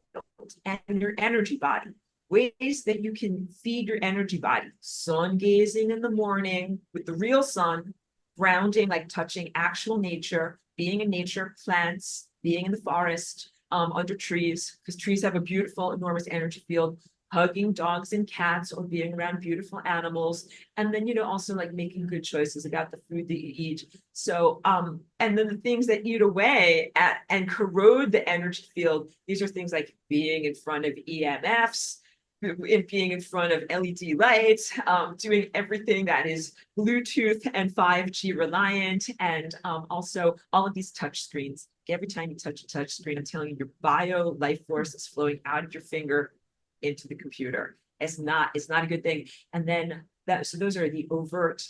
and your energy body. Ways that you can feed your energy body: sun gazing in the morning with the real sun, grounding, like touching actual nature, being in nature, plants, being in the forest, under trees, because trees have a beautiful, enormous energy field, hugging dogs and cats, or being around beautiful animals. And then, also like making good choices about the food that you eat. So, and then the things that eat away and corrode the energy field, these are things like being in front of EMFs, in being in front of LED lights, doing everything that is Bluetooth and 5G reliant, and also all of these touch screens. Every time you touch a touch screen, I'm telling you, your bio life force is flowing out of your finger into the computer. It's not a good thing. And then so those are the overt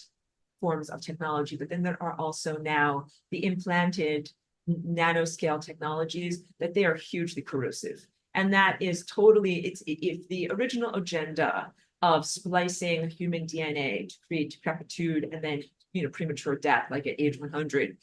forms of technology, but then there are also now the implanted nanoscale technologies that they are hugely corrosive. And that is totally, if the original agenda of splicing human DNA to create decrepitude and then, premature death, like at age 100,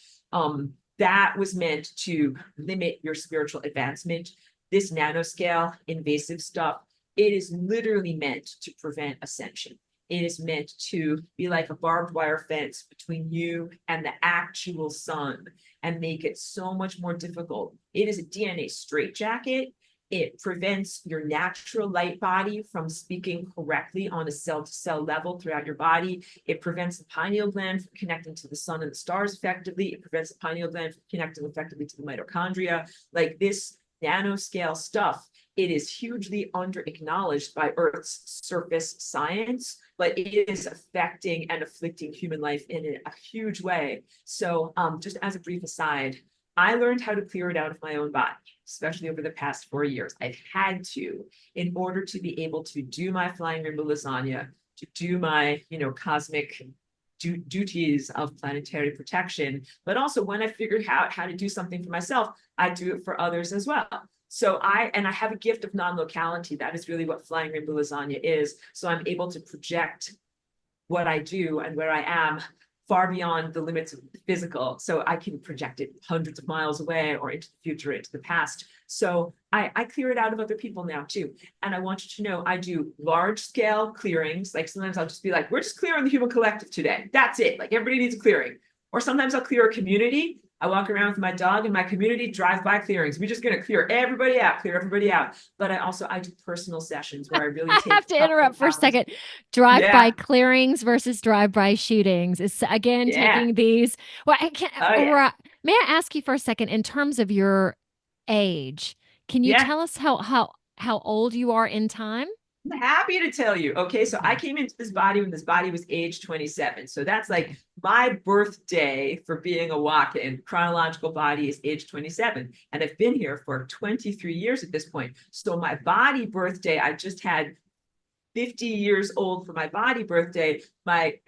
that was meant to limit your spiritual advancement. This nanoscale invasive stuff, it is literally meant to prevent ascension. It is meant to be like a barbed wire fence between you and the actual sun and make it so much more difficult. It is a DNA straitjacket. It prevents your natural light body from speaking correctly on a cell-to-cell level throughout your body. It prevents the pineal gland from connecting to the sun and the stars effectively. It prevents the pineal gland from connecting effectively to the mitochondria. Like this nanoscale stuff, it is hugely under-acknowledged by Earth's surface science, but it is affecting and afflicting human life in a huge way. So just as a brief aside, I learned how to clear it out of my own body, especially over the past 4 years. I've had to, in order to be able to do my Flying Rainbow Lasagne, to do my, cosmic duties of planetary protection. But also when I figured out how to do something for myself, I do it for others as well. So I have a gift of non-locality. That is really what Flying Rainbow Lasagne is. So I'm able to project what I do and where I am far beyond the limits of the physical. So I can project it hundreds of miles away or into the future, into the past. So I clear it out of other people now too. And I want you to know I do large scale clearings. Like sometimes I'll just be like, we're just clearing the human collective today. That's it. Like everybody needs a clearing. Or sometimes I'll clear a community. I walk around with my dog and my community drive-by clearings. We're just going to clear everybody out. But I do personal sessions where I really take. I have to interrupt for a second. Drive-by clearings versus drive-by shootings. It's again taking these. Well, I can't. May I ask you for a second in terms of your age? Can you tell us how old you are in time? I'm happy to tell you. Okay, so I came into this body when this body was age 27. So that's like my birthday for being a walk-in. Chronological body is age 27. And I've been here for 23 years at this point. So my body birthday, I just had 50 years old for my body birthday. My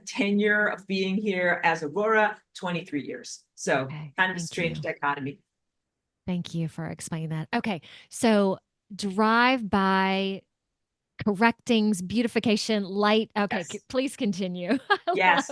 tenure of being here as Aurora, 23 years. So kind of a strange dichotomy. Thank you for explaining that. Okay, so drive-by correctings, beautification, light. Okay, please continue. Yes,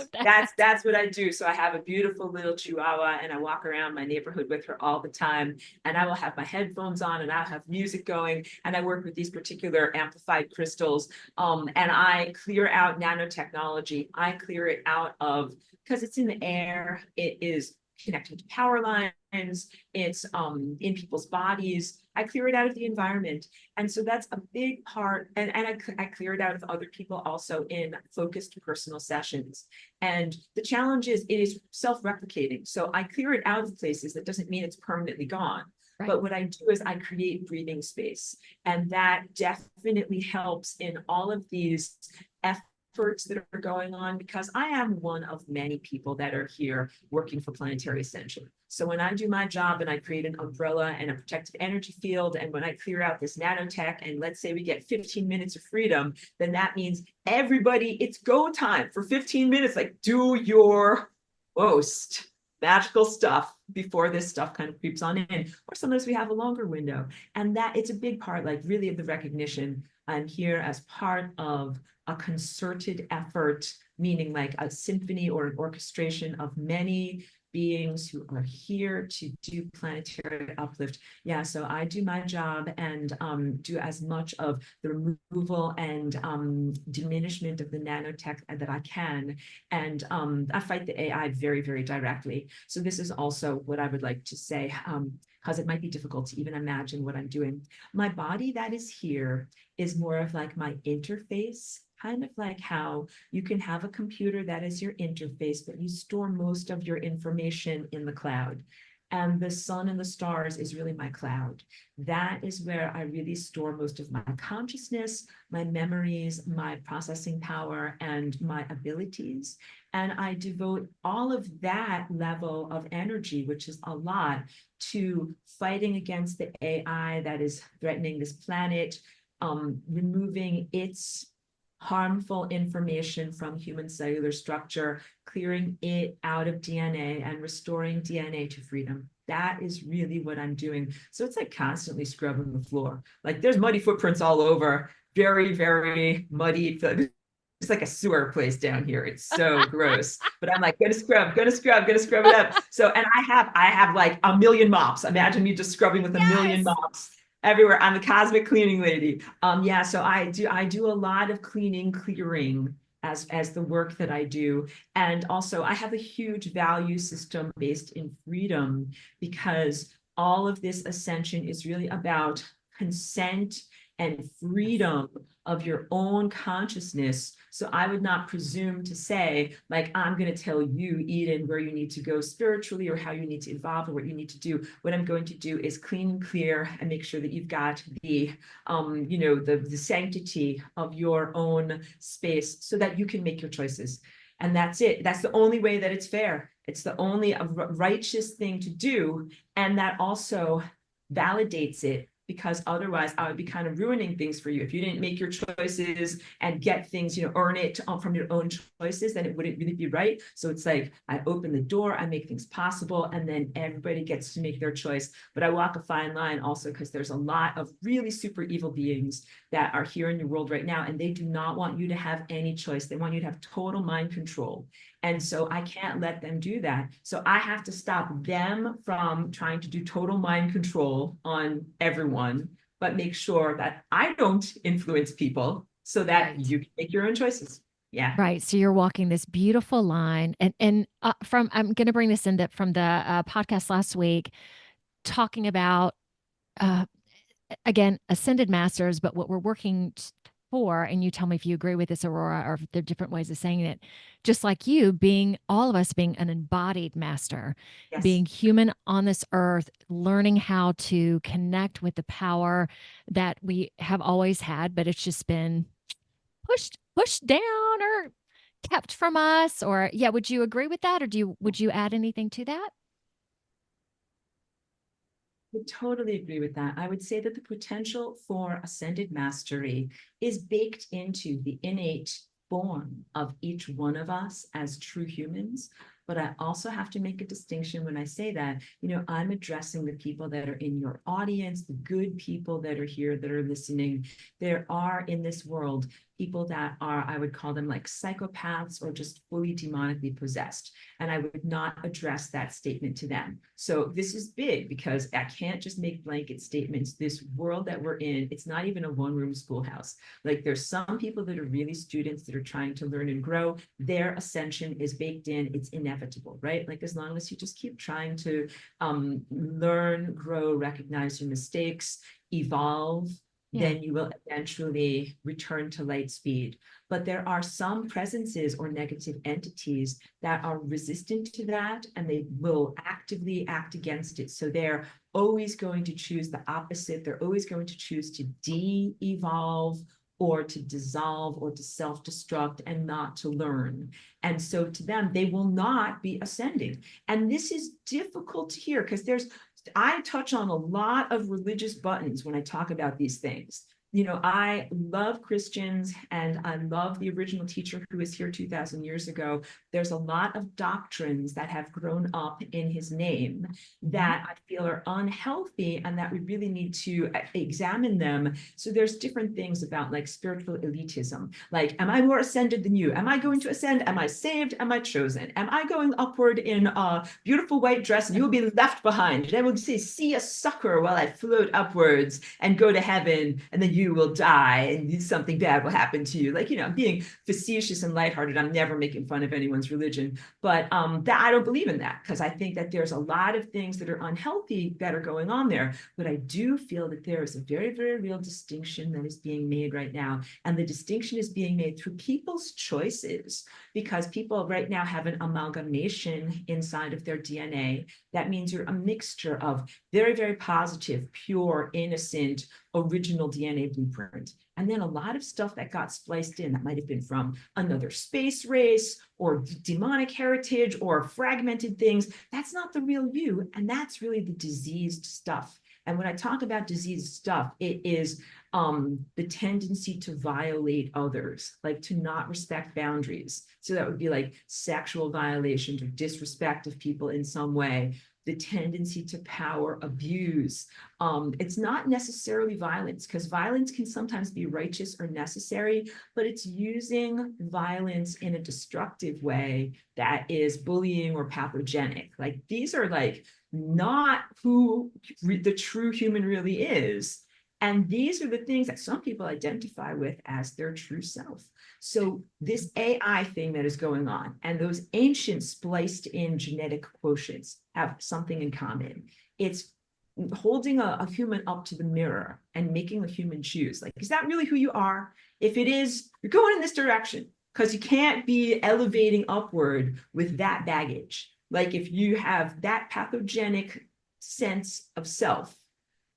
that's what I do. So I have a beautiful little Chihuahua and I walk around my neighborhood with her all the time. And I will have my headphones on and I'll have music going. And I work with these particular amplified crystals. And I clear out nanotechnology. I clear it out of, because it's in the air, it is connected to power lines, it's in people's bodies. I clear it out of the environment. And so that's a big part. And I clear it out of other people also in focused personal sessions. And the challenge is it is self-replicating. So I clear it out of places. That doesn't mean it's permanently gone. Right. But what I do is I create breathing space. And that definitely helps in all of these efforts that are going on, because I am one of many people that are here working for planetary ascension. So when I do my job and I create an umbrella and a protective energy field, and when I clear out this nanotech, and let's say we get 15 minutes of freedom, then that means everybody, it's go time for 15 minutes, like do your most magical stuff before this stuff kind of creeps on in. Or sometimes we have a longer window. And that it's a big part, like really of the recognition. I'm here as part of a concerted effort, meaning like a symphony or an orchestration of many beings who are here to do planetary uplift. Yeah, so I do my job and do as much of the removal and diminishment of the nanotech that I can. And I fight the AI very, very directly. So this is also what I would like to say, because it might be difficult to even imagine what I'm doing. My body that is here is more of like my interface, kind of like how you can have a computer that is your interface, but you store most of your information in the cloud. And the sun and the stars is really my cloud. That is where I really store most of my consciousness, my memories, my processing power, and my abilities. And I devote all of that level of energy, which is a lot, to fighting against the AI that is threatening this planet, removing its harmful information from human cellular structure, clearing it out of DNA and restoring DNA to freedom. That is really what I'm doing. So it's like constantly scrubbing the floor. Like there's muddy footprints all over, very, very muddy. It's like a sewer place down here. It's so gross. But I'm like, gonna scrub it up. So, and I have like a million mops. Imagine me just scrubbing with a million mops everywhere. I'm the cosmic cleaning lady. Yeah, so I do a lot of clearing as the work that I do. And also I have a huge value system based in freedom, because all of this ascension is really about consent and freedom of your own consciousness. So I would not presume to say, like, I'm going to tell you, Eden, where you need to go spiritually or how you need to evolve or what you need to do. What I'm going to do is clean and clear and make sure that you've got the, the sanctity of your own space so that you can make your choices. And that's it. That's the only way that it's fair. It's the only righteous thing to do. And that also validates it, because otherwise I would be kind of ruining things for you. If you didn't make your choices and get things, earn it from your own choices, then it wouldn't really be right. So it's like, I open the door, I make things possible, and then everybody gets to make their choice. But I walk a fine line also, because there's a lot of really super evil beings that are here in your world right now, and they do not want you to have any choice. They want you to have total mind control. And so I can't let them do that. So I have to stop them from trying to do total mind control on everyone, but make sure that I don't influence people so that you can make your own choices. Yeah. Right. So you're walking this beautiful line, and from I'm going to bring this into from the podcast last week, talking about uh, again ascended masters, but what we're working for. And you tell me if you agree with this, Aurora, or if there are different ways of saying it. Just like you, being all of us being an embodied master, Yes. being human on this earth, learning how to connect with the power that we have always had, but it's just been pushed down or kept from us. Or yeah, would you agree with that, or would you add anything to that? I totally agree with that. I would say that the potential for ascended mastery is baked into the innate form of each one of us as true humans. But I also have to make a distinction when I say that, I'm addressing the people that are in your audience, the good people that are here that are listening. There are in this world people that are, I would call them like psychopaths or just fully demonically possessed. And I would not address that statement to them. So this is big, because I can't just make blanket statements. This world that we're in, it's not even a one-room schoolhouse. Like there's some people that are really students that are trying to learn and grow. Their ascension is baked in. It's inevitable, right? Like as long as you just keep trying to learn, grow, recognize your mistakes, evolve, then you will eventually return to light speed. But there are some presences or negative entities that are resistant to that, and they will actively act against it. So they're always going to choose the opposite. They're always going to choose to de-evolve or to dissolve or to self-destruct and not to learn. And so to them, they will not be ascending. And this is difficult to hear, because I touch on a lot of religious buttons when I talk about these things. I love Christians, and I love the original teacher who was here 2,000 years ago. There's a lot of doctrines that have grown up in his name that I feel are unhealthy, and that we really need to examine them. So there's different things about like spiritual elitism. Like, am I more ascended than you? Am I going to ascend? Am I saved? Am I chosen? Am I going upward in a beautiful white dress and you'll be left behind? And I will say, see a sucker while I float upwards and go to heaven, and then you you will die and something bad will happen to you. Like, you know, I'm being facetious and lighthearted. I'm never making fun of anyone's religion, but that I don't believe in that, because I think that there's a lot of things that are unhealthy that are going on there. But I do feel that there is a very, very real distinction that is being made right now. And the distinction is being made through people's choices, because people right now have an amalgamation inside of their DNA. That means you're a mixture of very, very positive, pure, innocent, original DNA blueprint. And then a lot of stuff that got spliced in that might have been from another space race or demonic heritage or fragmented things. That's not the real you. And that's really the diseased stuff. And when I talk about diseased stuff, it is the tendency to violate others, like to not respect boundaries. So that would be like sexual violations or disrespect of people in some way, the tendency to power abuse. It's not necessarily violence, because violence can sometimes be righteous or necessary, but it's using violence in a destructive way that is bullying or pathogenic. Like, these are like not who the true human really is. And these are the things that some people identify with as their true self. So this AI thing that is going on, and those ancient spliced in genetic quotients have something in common. It's holding a human up to the mirror and making a human choose. Like, is that really who you are? If it is, you're going in this direction, because you can't be elevating upward with that baggage. Like, if you have that pathogenic sense of self,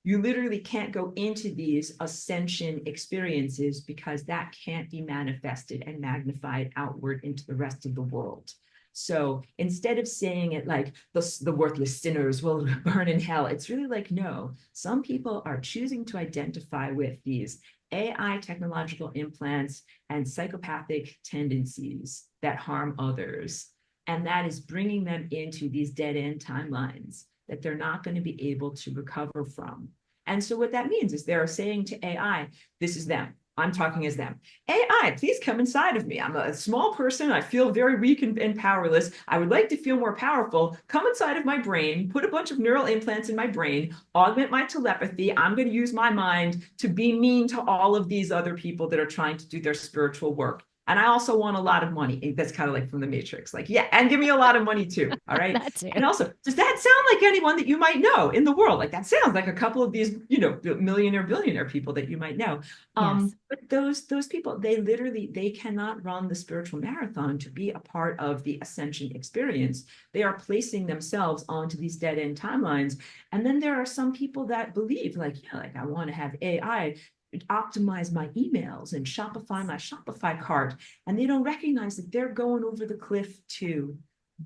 you literally can't go into these ascension experiences, because that can't be manifested and magnified outward into the rest of the world. So instead of saying it like the worthless sinners will burn in hell, it's really like, no, some people are choosing to identify with these AI technological implants and psychopathic tendencies that harm others. And that is bringing them into these dead-end timelines that they're not going to be able to recover from. And so what that means is they're saying to AI, this is them. I'm talking as them. AI, please come inside of me. I'm a small person. I feel very weak and powerless. I would like to feel more powerful. Come inside of my brain, put a bunch of neural implants in my brain, augment my telepathy. I'm going to use my mind to be mean to all of these other people that are trying to do their spiritual work. And I also want a lot of money. That's kind of like from the Matrix. Like, yeah, and give me a lot of money too. All right. That too. And also, does that sound like anyone that you might know in the world? Like, that sounds like a couple of these, you know, millionaire, billionaire people that you might know. Yes. But those people, they cannot run the spiritual marathon to be a part of the ascension experience. They are placing themselves onto these dead end timelines. And then there are some people that believe, like, yeah, like, I want to have AI optimize my emails and Shopify my Shopify cart. And they don't recognize that they're going over the cliff too,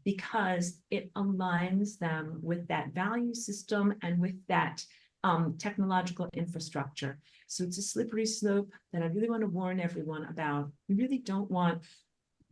because it aligns them with that value system and with that technological infrastructure. So it's a slippery slope that I really want to warn everyone about. We really don't want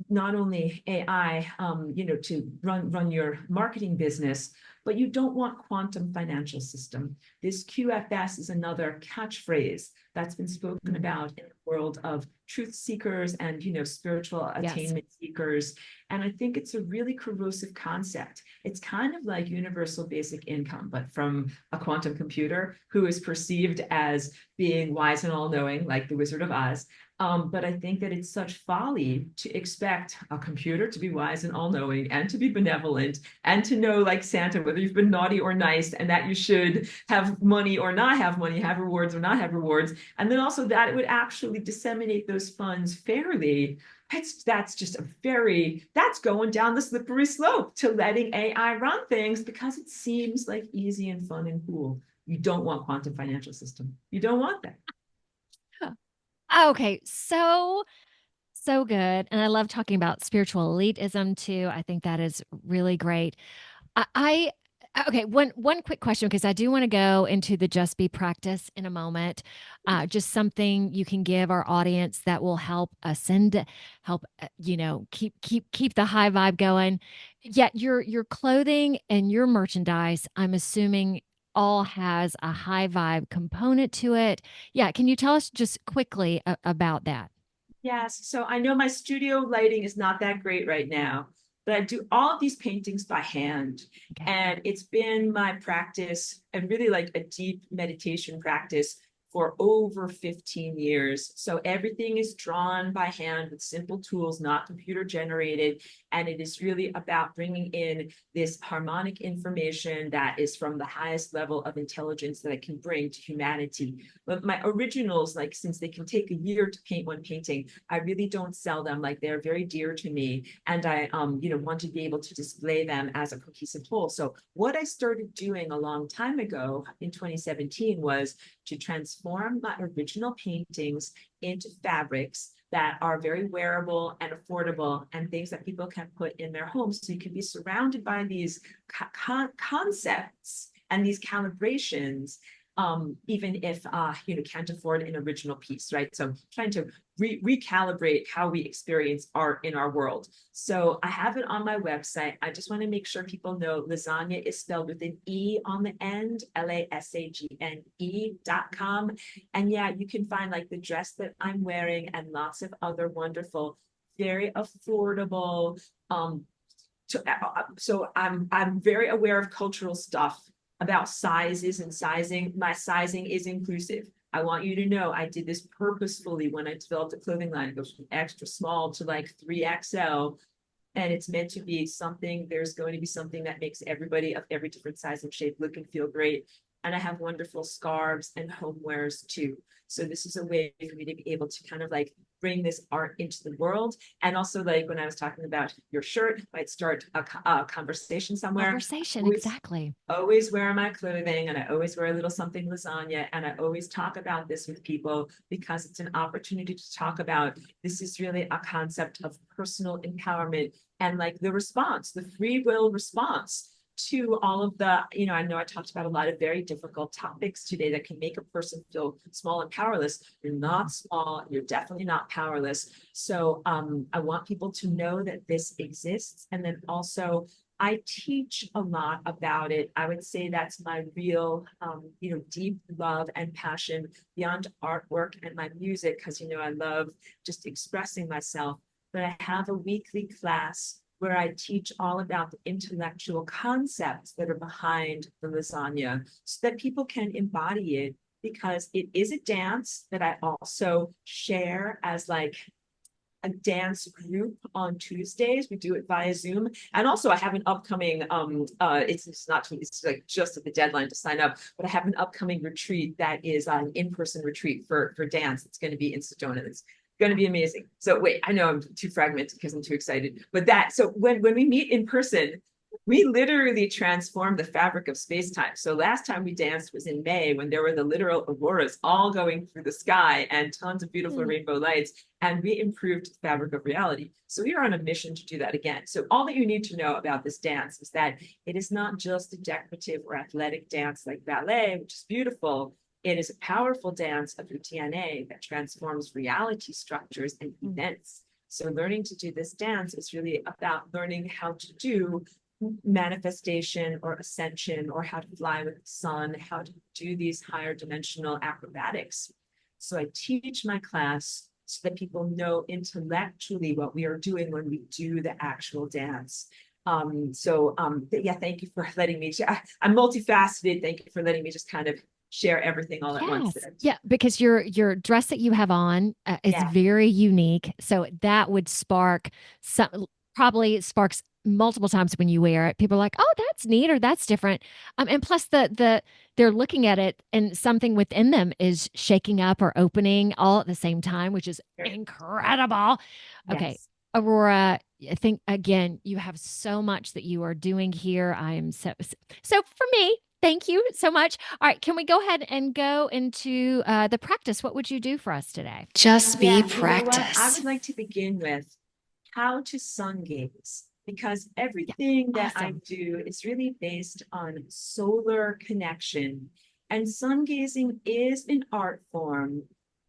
not only AI, you know, to run your marketing business, but you don't want quantum financial system. This QFS is another catchphrase that's been spoken about in the world of truth seekers and, you know, spiritual attainment seekers. And I think it's a really corrosive concept. It's kind of like universal basic income, but from a quantum computer who is perceived as being wise and all-knowing, like the Wizard of Oz. But I think that it's such folly to expect a computer to be wise and all-knowing and to be benevolent and to know, like Santa, whether you've been naughty or nice, and that you should have money or not have money, have rewards or not have rewards. And then also that it would actually disseminate those funds fairly. That's just that's going down the slippery slope to letting AI run things, because it seems like easy and fun and cool. You don't want quantum financial system. You don't want that. Okay, so good. And I love talking about spiritual elitism too. I think that is really great. I okay, one quick question, because I do want to go into the just be practice in a moment. Just something you can give our audience that will help ascend, help you know, keep the high vibe going. Yet your clothing and your merchandise, I'm assuming, all has a high vibe component to it. Yeah, can you tell us just quickly about that? Yes. So I know my studio lighting is not that great right now, but I do all of these paintings by hand. Okay. And it's been my practice, and really like a deep meditation practice, for over 15 years. So everything is drawn by hand with simple tools, not computer generated. And it is really about bringing in this harmonic information that is from the highest level of intelligence that I can bring to humanity. But my originals, like, since they can take a year to paint one painting, I really don't sell them. Like, they're very dear to me. And I, want to be able to display them as a cohesive whole. So what I started doing a long time ago in 2017 was to transform my original paintings into fabrics that are very wearable and affordable and things that people can put in their homes. So you can be surrounded by these concepts and these calibrations, even if can't afford an original piece, right? So I'm trying to recalibrate how we experience art in our world. So I have it on my website. I just want to make sure people know Lasagne is spelled with an E on the end, LASAGNE.com. And yeah, you can find like the dress that I'm wearing and lots of other wonderful, very affordable, so I'm very aware of cultural stuff about sizes and sizing. My sizing is inclusive. I want you to know I did this purposefully when I developed a clothing line. It goes from extra small to like 3XL. And it's meant to be something, there's going to be something that makes everybody of every different size and shape look and feel great. And I have wonderful scarves and homewares too. So this is a way for me to be able to kind of like bring this art into the world. And also, like when I was talking about your shirt, might start a conversation somewhere. Conversation, exactly. Always wear my clothing, and I always wear a little something lasagna, and I always talk about this with people because it's an opportunity to talk about this is really a concept of personal empowerment and like the response, the free will response to all of the, I know I talked about a lot of very difficult topics today that can make a person feel small and powerless. You're not small, you're definitely not powerless. So I want people to know that this exists. And then also I teach a lot about it. I would say that's my real, deep love and passion beyond artwork and my music, because, I love just expressing myself. But I have a weekly class where I teach all about the intellectual concepts that are behind the lasagna so that people can embody it, because it is a dance that I also share as like a dance group on Tuesdays. We do it via Zoom. And also I have an upcoming, it's like just at the deadline to sign up, but I have an upcoming retreat that is an in-person retreat for dance. It's going to be in Sedona. It's going to be amazing. So wait, I know I'm too fragmented because I'm too excited, but so when we meet in person, we literally transform the fabric of space-time. So last time we danced was in May when there were the literal auroras all going through the sky and tons of beautiful rainbow lights, and we improved the fabric of reality. So we are on a mission to do that again. So all that you need to know about this dance is that it is not just a decorative or athletic dance like ballet, which is beautiful. It is a powerful dance of your DNA that transforms reality structures and events. So learning to do this dance is really about learning how to do manifestation or ascension, or how to fly with the sun, how to do these higher dimensional acrobatics. So I teach my class so that people know intellectually what we are doing when we do the actual dance. Yeah, thank you for letting me I'm multifaceted. Thank you for letting me just kind of share everything all at once. Yeah, because your dress that you have on is very unique. So that would probably sparks multiple times when you wear it. People are like, "Oh, that's neat," or "That's different." And plus they're looking at it and something within them is shaking up or opening all at the same time, which is incredible. Okay. Yes. Aurora, I think again, you have so much that you are doing here. I am so for me. Thank you so much. All right, can we go ahead and go into the practice? What would you do for us today? Just be practice. I would like to begin with how to sungaze, because everything that I do is really based on solar connection. And sun gazing is an art form,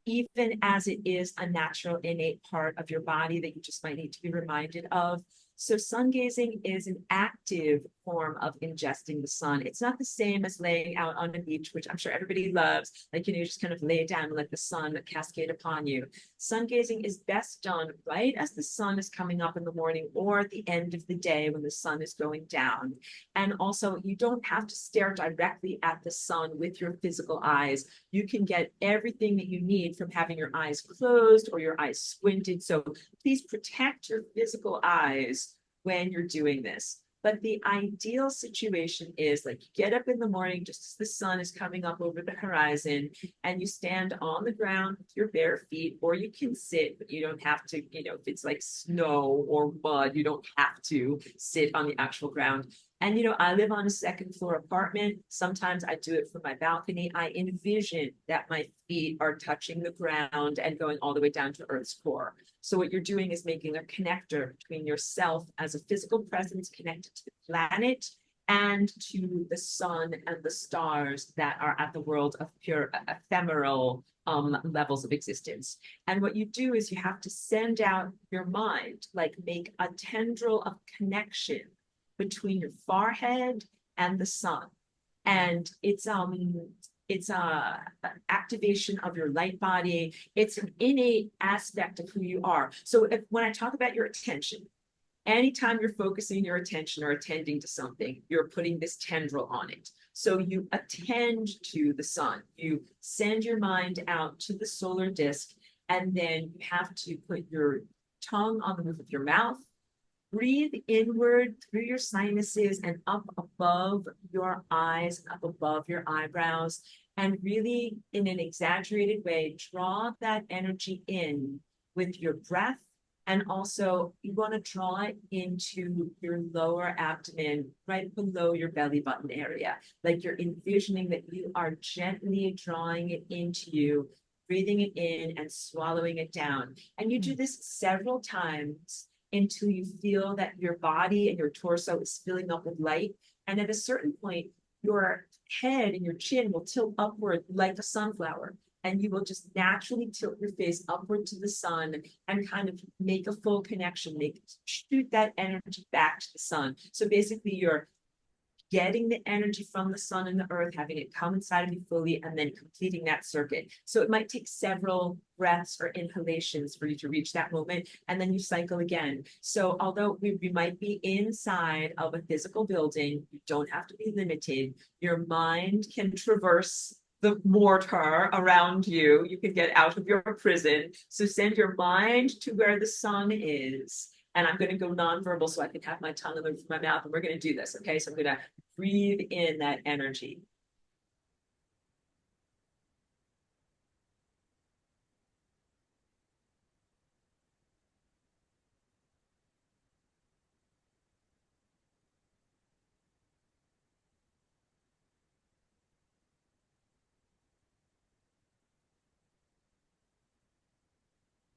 even as it is a natural innate part of your body that you just might need to be reminded of. So sun gazing is an active form of ingesting the sun. It's not the same as laying out on a beach, which I'm sure everybody loves. Like, you just kind of lay down and let the sun cascade upon you. Sun gazing is best done right as the sun is coming up in the morning or at the end of the day when the sun is going down. And also, you don't have to stare directly at the sun with your physical eyes. You can get everything that you need from having your eyes closed or your eyes squinted. So please protect your physical eyes when you're doing this. But the ideal situation is like you get up in the morning just as the sun is coming up over the horizon and you stand on the ground with your bare feet, or you can sit, but you don't have to, if it's like snow or mud, you don't have to sit on the actual ground. And, I live on a second floor apartment. Sometimes I do it from my balcony. I envision that my feet are touching the ground and going all the way down to Earth's core. So what you're doing is making a connector between yourself as a physical presence connected to the planet and to the sun and the stars that are at the world of pure ephemeral levels of existence. And what you do is you have to send out your mind, like make a tendril of connection between your forehead and the sun. And it's a activation of your light body. It's an innate aspect of who you are. So when I talk about your attention, anytime you're focusing your attention or attending to something, you're putting this tendril on it. So you attend to the sun. You send your mind out to the solar disk, and then you have to put your tongue on the roof of your mouth. Breathe inward through your sinuses and up above your eyes, up above your eyebrows, and really, in an exaggerated way, draw that energy in with your breath. And also, you want to draw it into your lower abdomen, right below your belly button area. Like you're envisioning that you are gently drawing it into you, breathing it in and swallowing it down. And you do this several times until you feel that your body and your torso is filling up with light. And at a certain point, your head and your chin will tilt upward like a sunflower. And you will just naturally tilt your face upward to the sun and kind of make a full connection, shoot that energy back to the sun. So basically, you're getting the energy from the sun and the earth, having it come inside of you fully, and then completing that circuit. So it might take several breaths or inhalations for you to reach that moment, and then you cycle again. So although we might be inside of a physical building, you don't have to be limited. Your mind can traverse the mortar around you. You can get out of your prison. So send your mind to where the sun is. And I'm going to go nonverbal so I can have my tongue in the roof of my mouth. And we're going to do this. Okay. So I'm going to breathe in that energy.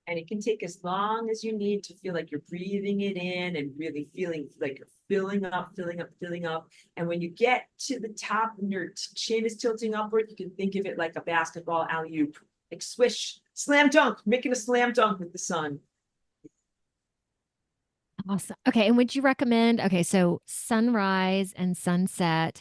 And it can take as long as you need to feel like you're breathing it in and really feeling like you're filling up, filling up, filling up. And when you get to the top and your chin is tilting upward, you can think of it like a basketball alley-oop, like swish, slam dunk, making a slam dunk with the sun. Awesome. Okay. And would you recommend, okay, so sunrise and sunset,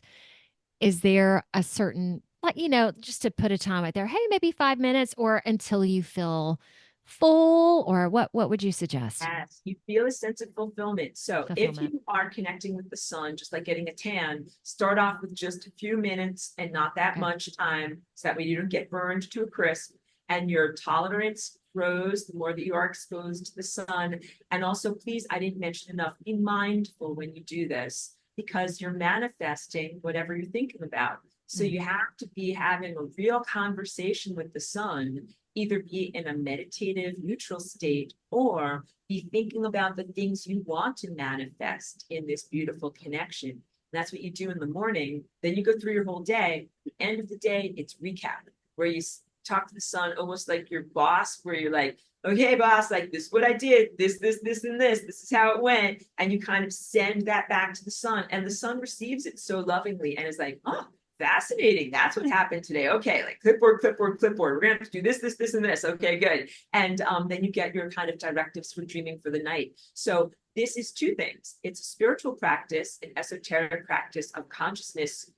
is there a certain, like, just to put a time out there, hey, maybe 5 minutes or until you feel full, or what would you suggest? Yes, you feel a sense of fulfillment. So if Fulfillment. you are connecting with the sun, just like getting a tan, start off with just a few minutes and not that Okay. much time. So that way you don't get burned to a crisp and your tolerance grows the more that you are exposed to the sun. And also, please, I didn't mention enough, be mindful when you do this because you're manifesting whatever you're thinking about. So you have to be having a real conversation with the sun, either be in a meditative neutral state or be thinking about the things you want to manifest in this beautiful connection. That's what you do in the morning. Then you go through your whole day. At the end of the day, it's recap, where you talk to the sun almost like your boss, where you're like, okay, boss, like this is what I did, this, and this is how it went. And you kind of send that back to the sun. And the sun receives it so lovingly and is like, oh, fascinating. That's what happened today. Okay, like clipboard, clipboard, clipboard. We're gonna have to do this, and this. Okay, good. And then you get your kind of directives for dreaming for the night. So this is two things. It's a spiritual practice, an esoteric practice of consciousness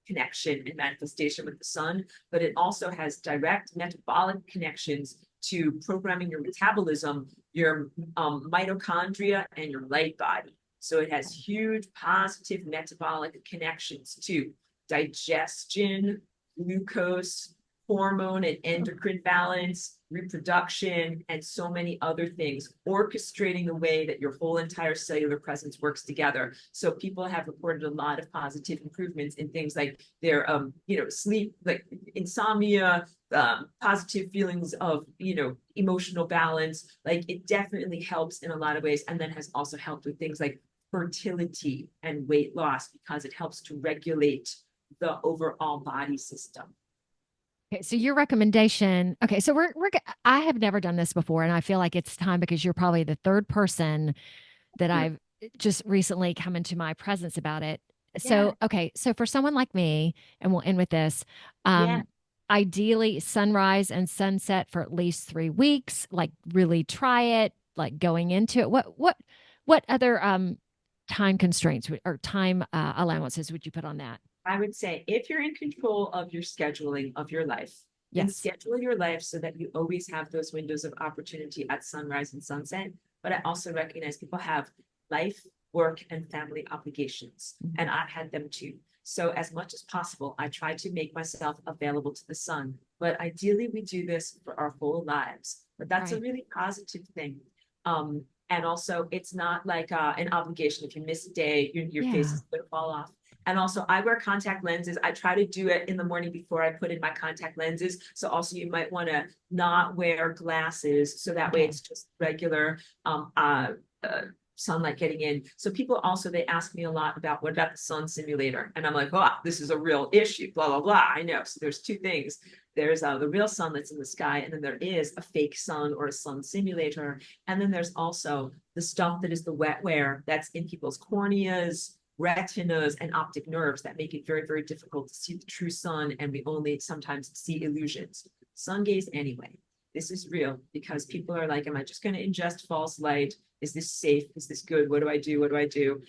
connection and manifestation with the sun, but it also has direct metabolic connections to programming your metabolism, your mitochondria, and your light body. So it has huge positive metabolic connections to digestion, glucose, hormone and endocrine balance, reproduction, and so many other things, orchestrating the way that your whole entire cellular presence works together. So people have reported a lot of positive improvements in things like their, sleep, like insomnia, positive feelings of, emotional balance. Like it definitely helps in a lot of ways, and then has also helped with things like fertility and weight loss because it helps to regulate the overall body system. Okay, so your recommendation. Okay, so I have never done this before, and I feel like it's time because you're probably the third person that I've just recently come into my presence about it. So, okay, so for someone like me, and we'll end with this, ideally sunrise and sunset for at least 3 weeks, like really try it, like going into it. What other time constraints or time allowances would you put on that? I would say if you're in control of your scheduling of your life, then schedule your life so that you always have those windows of opportunity at sunrise and sunset. But I also recognize people have life, work, and family obligations, and I've had them too. So as much as possible, I try to make myself available to the sun. But ideally, we do this for our whole lives. But that's a really positive thing. And also, it's not like an obligation. If you miss a day, your face is going to fall off. And also, I wear contact lenses. I try to do it in the morning before I put in my contact lenses. So also, you might want to not wear glasses. So that way it's just regular sunlight getting in. So people also, they ask me a lot about what about the sun simulator? And I'm like, oh, this is a real issue, blah, blah, blah. I know. So there's two things. There's the real sun that's in the sky, and then there is a fake sun or a sun simulator. And then there's also the stuff that is the wetware that's in people's corneas, retinas, and optic nerves that make it very, very difficult to see the true sun, and we only sometimes see illusions. Sungaze anyway. This is real because people are like, am I just going to ingest false light? Is this safe? Is this good? What do I do? What do I do?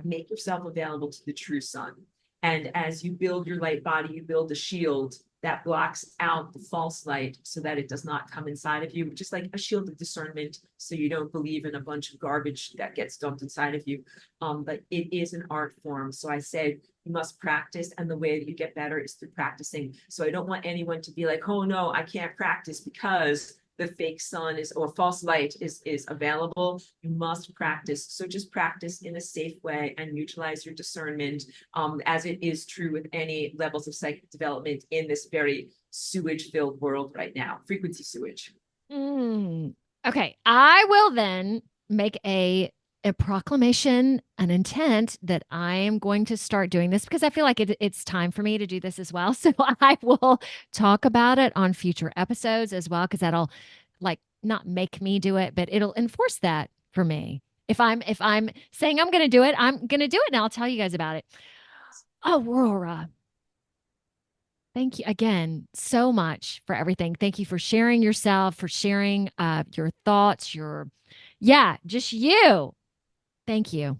Make yourself available to the true sun. And as you build your light body, you build a shield that blocks out the false light so that it does not come inside of you, just like a shield of discernment, so you don't believe in a bunch of garbage that gets dumped inside of you. But it is an art form. So I said, you must practice, and the way that you get better is through practicing. So I don't want anyone to be like, oh no, I can't practice because the fake sun is or false light is available. You must practice. So just practice in a safe way and utilize your discernment, as it is true with any levels of psychic development in this very sewage-filled world right now, frequency sewage. Okay, I will then make a proclamation, an intent that I am going to start doing this because I feel like it's time for me to do this as well. So I will talk about it on future episodes as well, because that'll like not make me do it, but it'll enforce that for me. If I'm saying I'm going to do it, I'm going to do it, and I'll tell you guys about it. Aurora, thank you again so much for everything. Thank you for sharing yourself, for sharing your thoughts, just you. Thank you.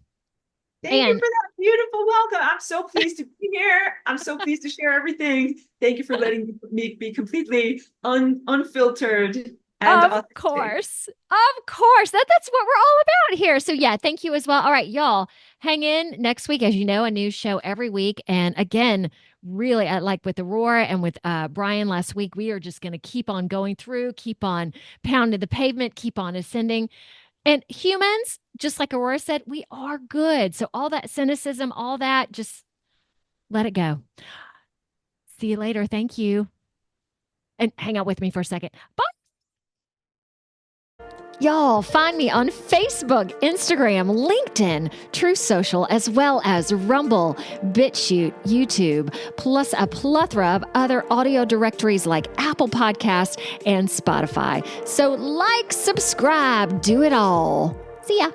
Thank you for that beautiful welcome. I'm so pleased to be here. I'm so pleased to share everything. Thank you for letting me be completely unfiltered. And of course. That's what we're all about here. So yeah, thank you as well. All right, y'all, hang in next week. As you know, a new show every week. And again, really, like with Aurora and with Brian last week, we are just going to keep on going through, keep on pounding the pavement, keep on ascending. And humans, just like Aurora said, we are good. So all that cynicism, all that, just let it go. See you later. Thank you. And hang out with me for a second. Bye. Y'all, find me on Facebook, Instagram, LinkedIn, True Social, as well as Rumble, BitChute, YouTube, plus a plethora of other audio directories like Apple Podcasts and Spotify. So like, subscribe, do it all. See ya.